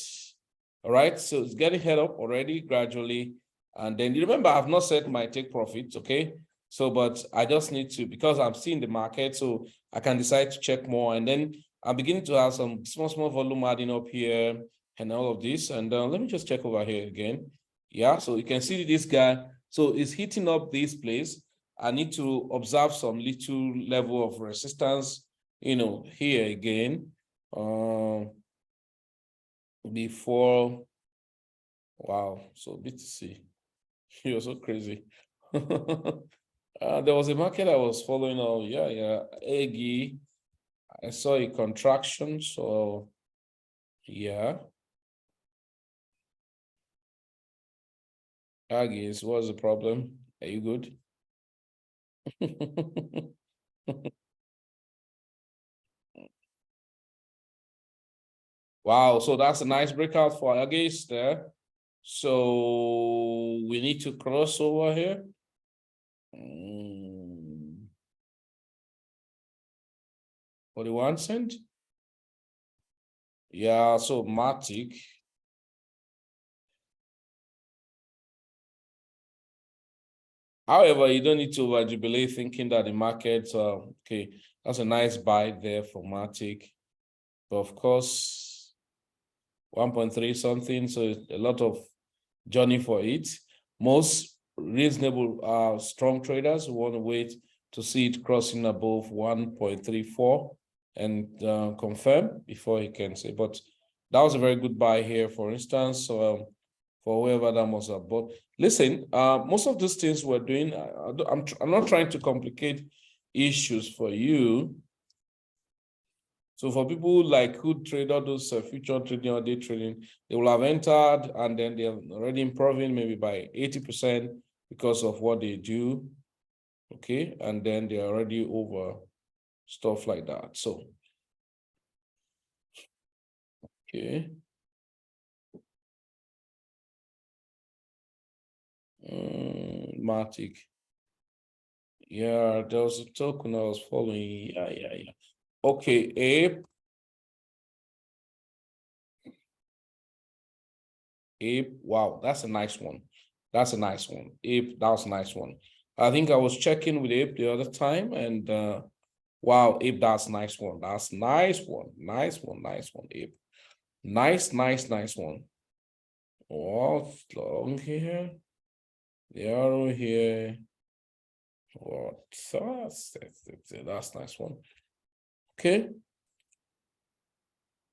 all right? So it's getting head up already gradually. And then you remember, I've not set my take profits, okay? So, but I just need to, because I'm seeing the market, so I can decide to check more. And then I'm beginning to have some small volume adding up here and all of this. And let me just check over here again. Yeah, so you can see this guy. So it's hitting up this place. I need to observe some little level of resistance, here again. Before, wow, so BTC, you're so crazy. There was a market I was following. Oh, yeah, AGI. I saw a contraction, so yeah. Aggies, what's the problem? Are you good? Wow, so that's a nice breakout for Aggies there. So we need to cross over here. 41 cent. Yeah, so Matic. However, you don't need to over jubilate thinking that the market, okay, that's a nice buy there for Matic. But of course, 1.3 something, so a lot of journey for it. Most reasonable, strong traders want to wait to see it crossing above 1.34 and confirm before he can say. But that was a very good buy here, for instance. So for whoever that must have bought. Listen, most of these things we're doing, I'm not trying to complicate issues for you. So for people like who trade all those future trading or day trading, they will have entered and then they're already improving maybe by 80% because of what they do. Okay, and then they're already over stuff like that. So, okay. Matic. Yeah, there was a token I was following. Yeah. Okay, Ape. Wow, that's a nice one. That's a nice one. Ape, that was a nice one. I think I was checking with Ape the other time, and wow, Ape, that's a nice one. That's nice one. Nice one, Ape. Nice one. Oh, long here. The arrow here. What? That's nice one. Okay.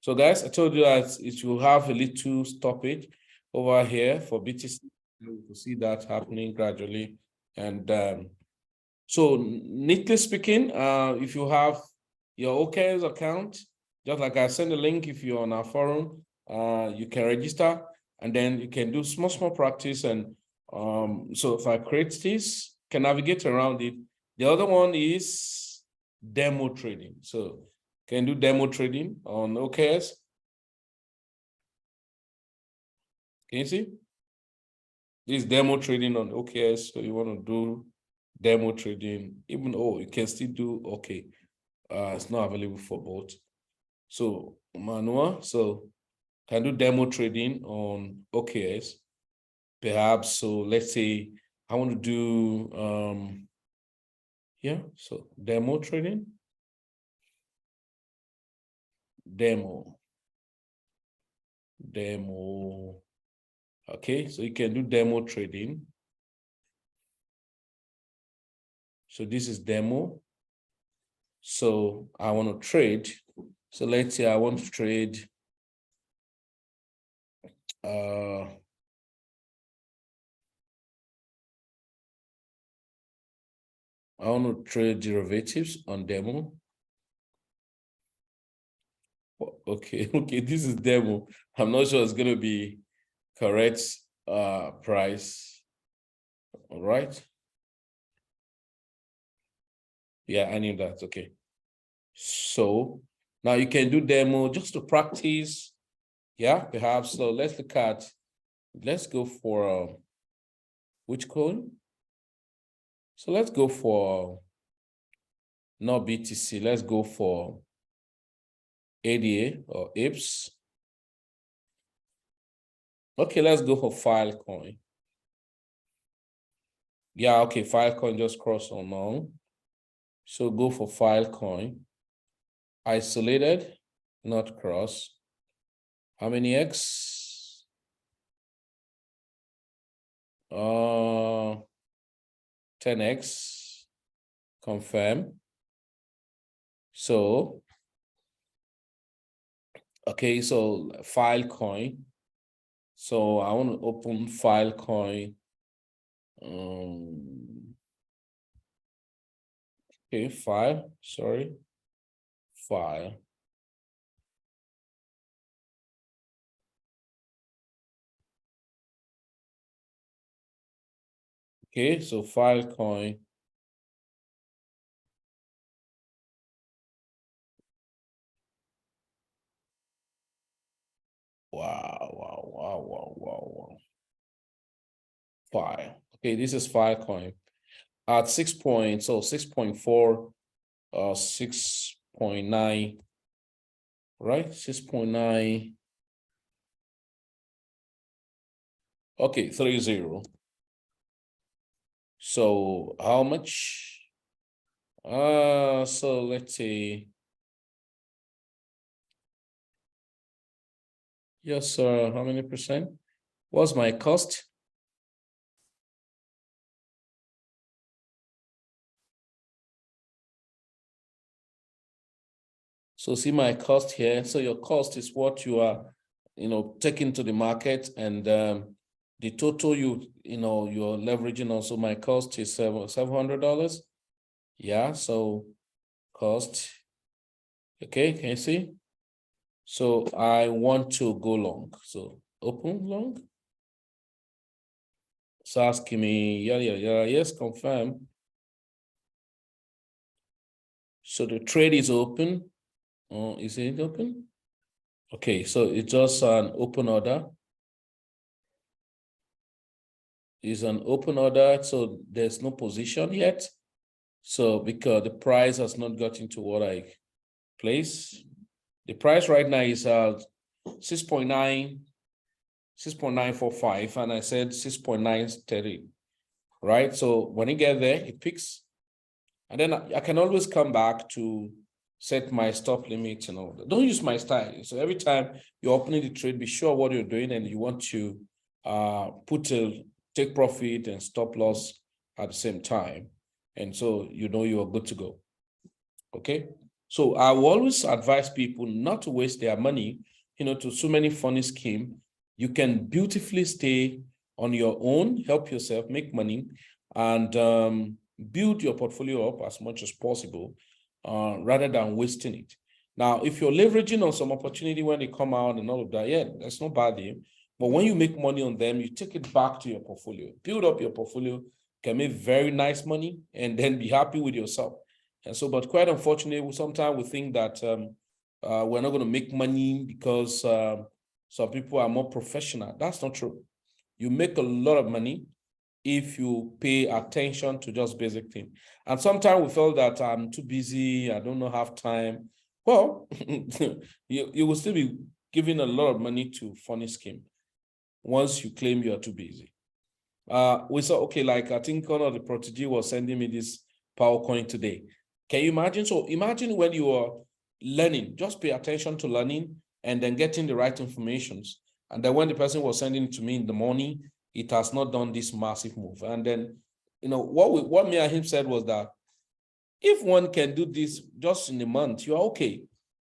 So guys, I told you that it will have a little stoppage over here for BTC. You will see that happening gradually. And so neatly speaking, if you have your OKEX account, just like I send a link, if you're on our forum, you can register and then you can do small practice. And so if I create this, can navigate around it. The other one is demo trading. So can do demo trading on OKEX. Can you see? This demo trading on OKEX. So you want to do demo trading, even though you can still do okay. It's not available for both. So manual, so can do demo trading on OKEX. Perhaps, so let's say I want to do yeah, so demo trading. Demo. Okay, so you can do demo trading. So this is demo. So I want to trade. So let's say I want to trade I want to trade derivatives on demo. Okay, this is demo. I'm not sure it's going to be correct price. All right. Yeah, I knew that. Okay. So now you can do demo just to practice. Yeah, perhaps. So let's go for which coin? So let's go for not BTC. Let's go for ADA or IPS. Okay, let's go for Filecoin. Yeah, okay, Filecoin just crossed on now. So go for Filecoin. Isolated, not cross. How many X? 10X. Confirm. So, okay, so Filecoin. So I want to open Filecoin. Okay, file, sorry. File. Okay, so Filecoin. Wow. File. Okay, this is Filecoin. At 6.4, 6.9, right? 6.9. Okay, 30. So how much? So let's say, yes, sir. How many percent? What's my cost? So see my cost here. So your cost is what you are, taking to the market, and the total you're leveraging. Also, my cost is $700. Yeah. So cost. Okay. Can you see? So I want to go long. So open long. So asking me, yeah. Yes, confirm. So the trade is open. Is it open? Okay, so it's just an open order. It's an open order, so there's no position yet. So because the price has not gotten to what I place. The price right now is 6.945, and I said 6.930, right? So when you get there, it picks. And then I can always come back to set my stop limit and all that. Don't use my style. So every time you're opening the trade, be sure what you're doing, and you want to take profit and stop loss at the same time. And so you are good to go. Okay. So I will always advise people not to waste their money, to so many funny schemes. You can beautifully stay on your own, help yourself, make money, and build your portfolio up as much as possible, rather than wasting it. Now, if you're leveraging on some opportunity when they come out and all of that, yeah, that's no bad deal. But when you make money on them, you take it back to your portfolio, build up your portfolio, can make very nice money, and then be happy with yourself. And so, but quite unfortunately, sometimes we think that we're not going to make money because some people are more professional. That's not true. You make a lot of money if you pay attention to just basic things. And sometimes we felt that I'm too busy, I don't have time. Well, you will still be giving a lot of money to funny scheme once you claim you are too busy. We saw, okay, like I think one of the protege was sending me this PowerPoint today. Can you imagine? So imagine when you are learning, just pay attention to learning and then getting the right informations. And then when the person was sending it to me in the morning, it has not done this massive move. And then, what me and him said was that if one can do this just in a month, you're okay.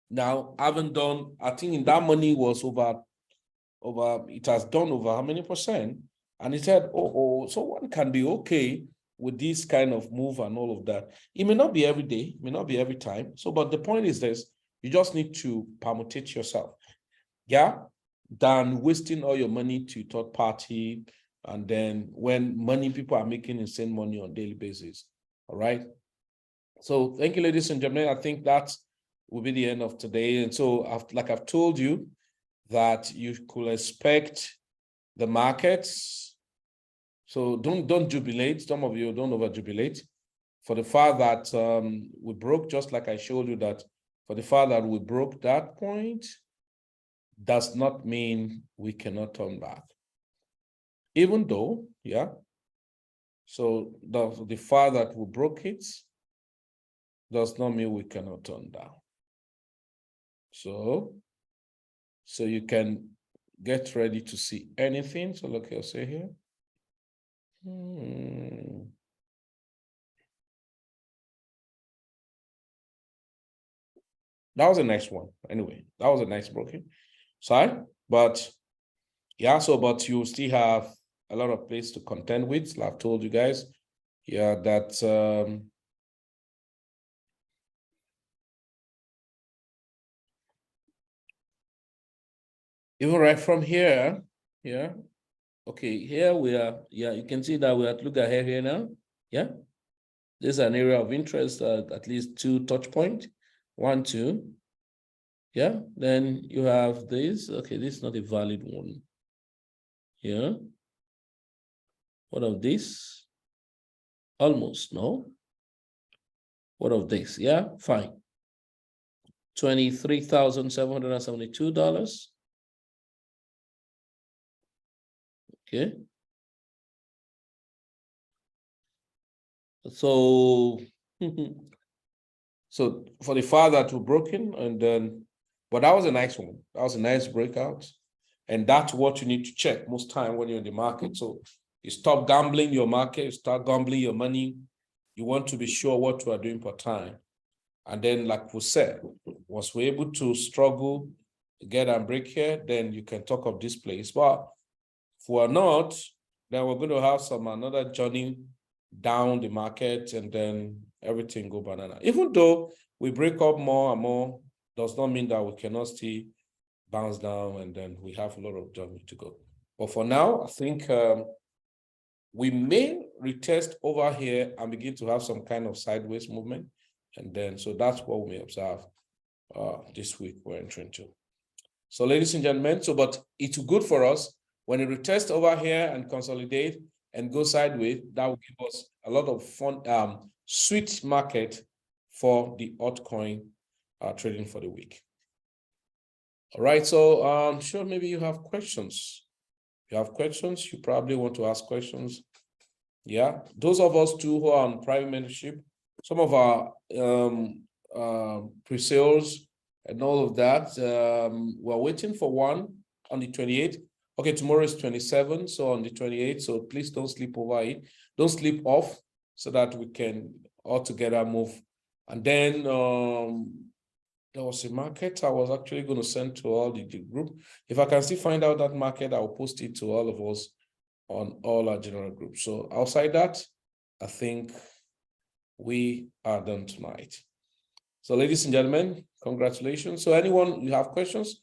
Now, I haven't done, I think in that money was it has done over how many percent? And he said, so one can be okay with this kind of move and all of that. It may not be every day, may not be every time. So, but the point is this, you just need to permutate yourself. Yeah, than wasting all your money to third party. And then when people are making insane money on a daily basis. All right. So thank you, ladies and gentlemen. I think that will be the end of today. And so like I've told you, that you could expect the markets So don't jubilate. Some of you don't over jubilate. For the fact that we broke, just like I showed you that for the fact that we broke that point, does not mean we cannot turn back. Even though, yeah. So the fact that we broke it does not mean we cannot turn down. So you can get ready to see anything. So look, I'll say here. That was a nice one. Anyway, that was a nice broken side. But yeah, but you still have a lot of place to contend with. Like I've told you guys, yeah, that even right from here, yeah. Okay, here we are. Yeah, you can see that we have to look ahead here now. Yeah, this is an area of interest, at least 2 touch points. 1, 2. Yeah, then you have this. Okay, this is not a valid one. Yeah. What of this? Almost, no. What of this? Yeah, fine. $23,772. Okay. So, so for the far that were broken, and then, but that was a nice one. That was a nice breakout. And that's what you need to check most time when you're in the market. So you stop gambling your market, you start gambling your money. You want to be sure what you are doing per time. And then, like we said, once we're able to struggle, get and break here, then you can talk of this place. But if we're not, then we're going to have another journey down the market, and then everything go banana. Even though we break up more and more, does not mean that we cannot still bounce down, and then we have a lot of journey to go. But for now, I think we may retest over here and begin to have some kind of sideways movement. And then, so that's what we may observe this week we're entering to. So ladies and gentlemen, but it's good for us when it retest over here and consolidate and go sideways. That will give us a lot of fun, sweet market for the altcoin trading for the week. All right, so I'm sure maybe you have questions. If you have questions, you probably want to ask questions. Yeah, those of us too who are on private mentorship, some of our pre-sales and all of that, we're waiting for one on the 28th. Okay, tomorrow is 27, so on the 28th, so please don't sleep over it. Don't sleep off so that we can all together move. And then there was a market I was actually going to send to all the group. If I can still find out that market, I'll post it to all of us on all our general groups. So outside that, I think we are done tonight. So ladies and gentlemen, congratulations. So anyone you have questions,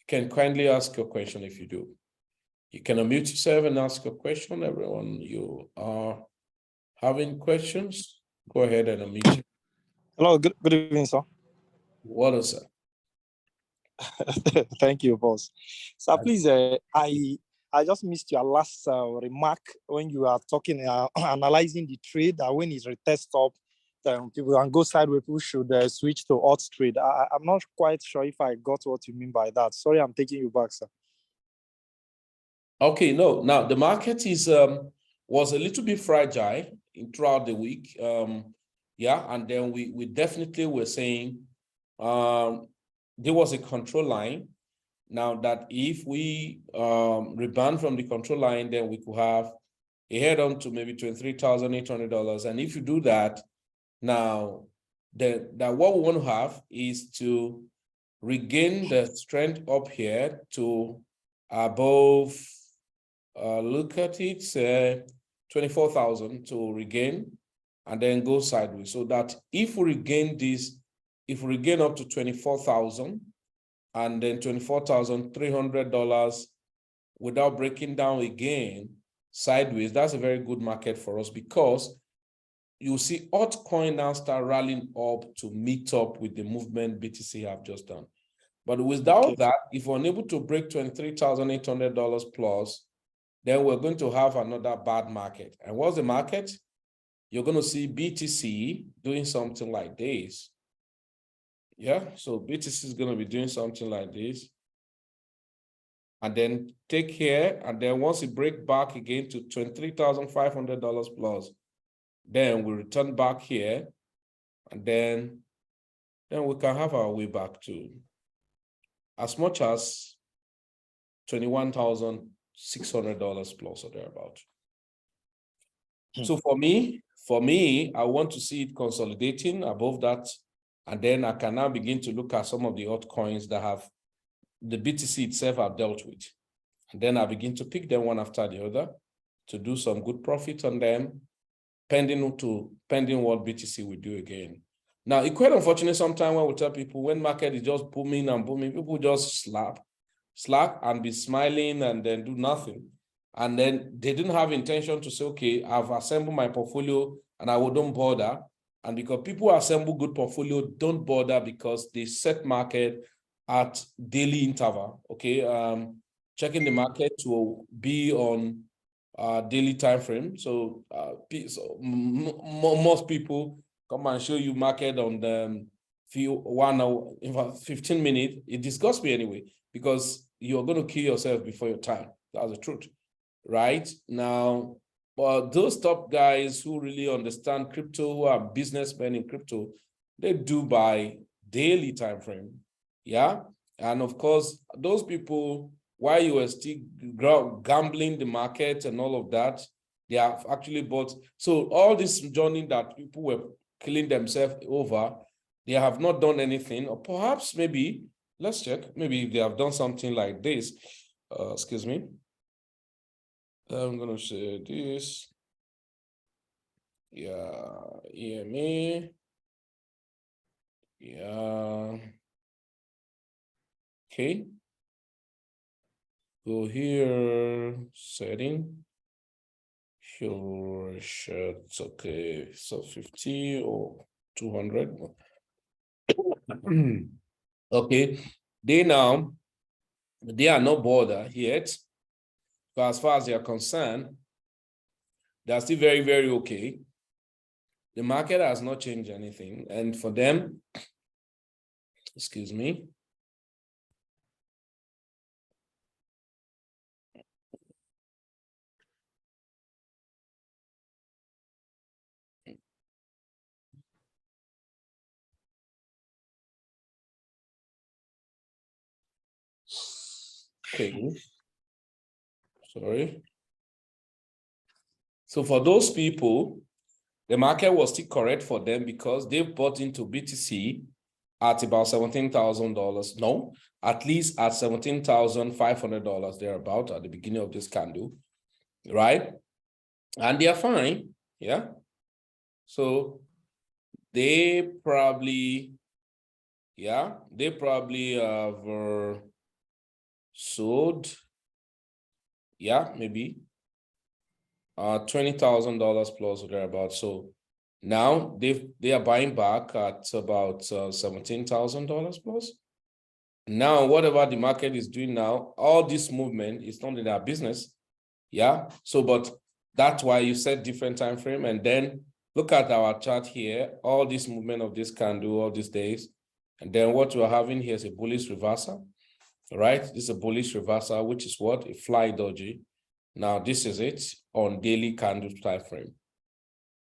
you can kindly ask your question if you do. You can unmute yourself and ask a question. Everyone, you are having questions, go ahead and unmute. Hello, good evening, sir. What is it? Thank you, boss. So please, I just missed your last remark when you are talking, analyzing the trade, when it's retest up, people can go sideways, people should switch to alt trade. I'm not quite sure if I got what you mean by that. Sorry, I'm taking you back, sir. Okay, no, now the market is was a little bit fragile throughout the week. Yeah, and then we definitely were saying there was a control line. Now that if we rebound from the control line, then we could have a head on to maybe $23,800. And if you do that, now that what we want to have is to regain the strength up here to above, look at it, 24,000 to regain and then go sideways. So that if we regain this, if we regain up to 24,000 and then $24,300 without breaking down again sideways, that's a very good market for us, because you see altcoin now start rallying up to meet up with the movement BTC have just done. But without that, if we're unable to break $23,800 plus, then we're going to have another bad market. And what's the market? You're going to see BTC doing something like this. Yeah, so BTC is going to be doing something like this. And then take here, and then once it break back again to $23,500 plus, then we return back here, and then we can have our way back to as much as $21,600 plus or thereabout. So for me, I want to see it consolidating above that, and then I can now begin to look at some of the altcoins that have the BTC itself I've dealt with. And then I begin to pick them one after the other to do some good profit on them, pending what BTC will do again. Now, it's quite unfortunate sometimes when we tell people when market is just booming and booming, people just slack and be smiling and then do nothing. And then they didn't have intention to say, okay, I've assembled my portfolio and I don't bother. And because people assemble good portfolio, don't bother because they set market at daily interval, okay? Checking the market to be on daily time frame. So, most people come and show you market on the 1 hour, in fact, 15 minutes. It disgusts me anyway, because you're going to kill yourself before your time. That's the truth, right? Now, but those top guys who really understand crypto, who are businessmen in crypto, they do by daily time frame, yeah? And of course, those people, while you were still gambling the market and all of that, they have actually bought. So all this journey that people were killing themselves over, they have not done anything, or perhaps maybe, let's check, maybe they have done something like this. Excuse me. I'm going to say this. Yeah, EMA. Yeah. Okay. Go here, setting. Sure, it's okay. So 50 or 200. Okay. They are not bothered yet. But as far as they are concerned, they are still very, very okay. The market has not changed anything. And for them, excuse me. Okay. Sorry. So for those people, the market was still correct for them because they bought into BTC at about $17,000. No, at least at $17,500 thereabout at the beginning of this candle, right? And they are fine, yeah. So they probably have sold, yeah, maybe $20,000 plus or thereabout. So now they are buying back at about $17,000 plus. Now, whatever the market is doing now, all this movement is not in their business. Yeah. So, but that's why you set different time frame, and then look at our chart here. All this movement of this candle all these days, and then what we're having here is a bullish reversal. Right. This is a bullish reversal, which is what? A fly doji. Now, this is it on daily candle time frame.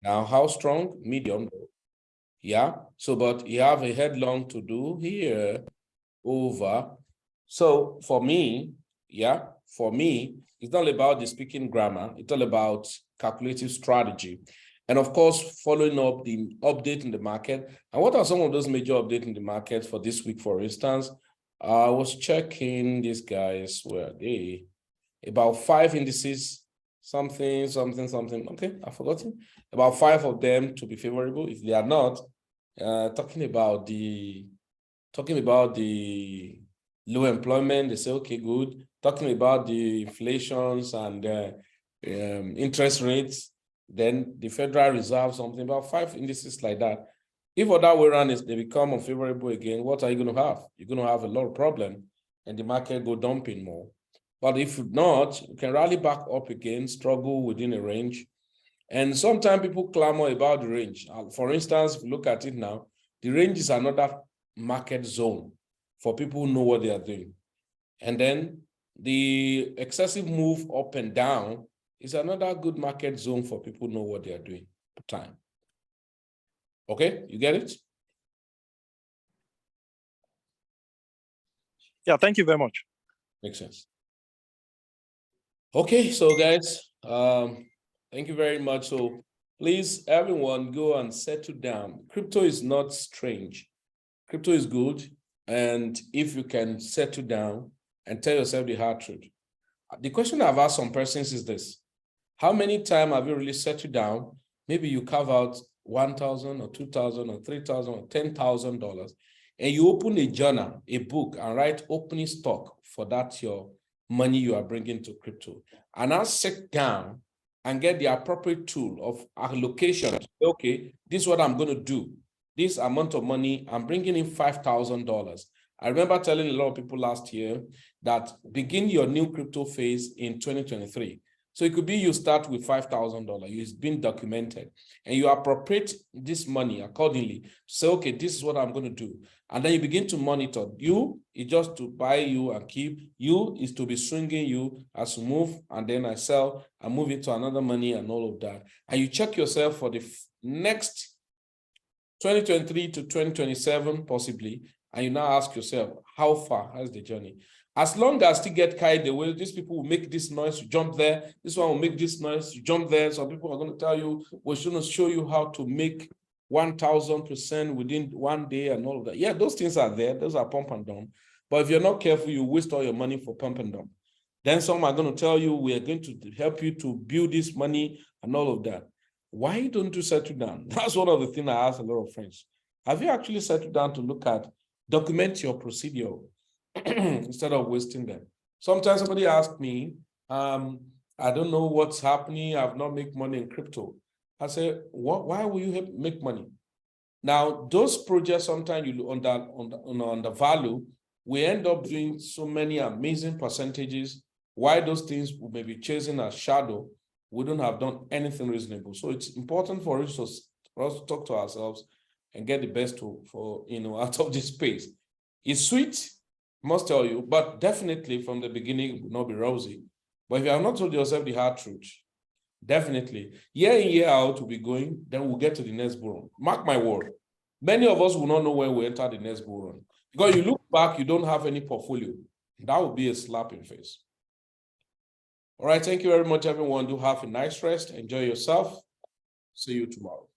Now, how strong? Medium. Yeah. So, but you have a headlong to do here over. So for me, it's not about the speaking grammar. It's all about calculative strategy. And of course, following up the update in the market. And what are some of those major updates in the market for this week, for instance? I was checking these guys, where they about 5 indices, something. Okay, I've forgotten. About 5 of them to be favorable. If they are not, talking about the low employment, they say, okay, good. Talking about the inflations and interest rates, then the Federal Reserve, something about 5 indices like that. If other way around is they become unfavorable again, what are you going to have? You're going to have a lot of problem and the market go dumping more. But if not, you can rally back up again, struggle within a range. And sometimes people clamor about the range. For instance, if you look at it now, the range is another market zone for people who know what they are doing. And then the excessive move up and down is another good market zone for people who know what they are doing at the time. Okay, you get it? Yeah, thank you very much. Makes sense. Okay, so guys, thank you very much. So please, everyone, go and settle down. Crypto is not strange. Crypto is good. And if you can settle down and tell yourself the hard truth. The question I've asked some persons is this: how many times have you really settled down? Maybe you carve out $1,000 or $2,000 or $3,000 or $10,000, and you open a journal, a book, and write opening stock for that your money you are bringing to crypto. And now sit down and get the appropriate tool of allocation. Okay, this is what I'm going to do. This amount of money, I'm bringing in $5,000. I remember telling a lot of people last year that begin your new crypto phase in 2023. So it could be you start with $5,000, it's been documented, and you appropriate this money accordingly. Say, okay, this is what I'm going to do. And then you begin to monitor. You is just to buy you and keep. You is to be swinging you as you move, and then I sell and move into another money and all of that. And you check yourself for the next 2023 to 2027, possibly, and you now ask yourself, how far has the journey? As long as you get carried away, these people will make this noise, you jump there. This one will make this noise, you jump there. Some people are going to tell you, we're going to show you how to make 1,000% within one day and all of that. Yeah, those things are there. Those are pump and dump. But if you're not careful, you waste all your money for pump and dump. Then some are going to tell you, we are going to help you to build this money and all of that. Why don't you settle down? That's one of the things I ask a lot of friends. Have you actually settled down to look at, document your procedure instead of wasting them? Sometimes somebody asks me, I don't know what's happening. I've not made money in crypto. I say, why will you make money? Now, those projects, sometimes you undervalue, we end up doing so many amazing percentages. Why those things we may be chasing a shadow, we don't have done anything reasonable. So it's important for us to talk to ourselves and get the best out of this space. It's sweet, must tell you, but definitely from the beginning it will not be rosy. But if you have not told yourself the hard truth, definitely year in, year out will be going, then we'll get to the next bull run. Mark my word. Many of us will not know when we enter the next bull run. Because you look back, you don't have any portfolio. That would be a slap in the face. All right, thank you very much, everyone. Do have a nice rest. Enjoy yourself. See you tomorrow.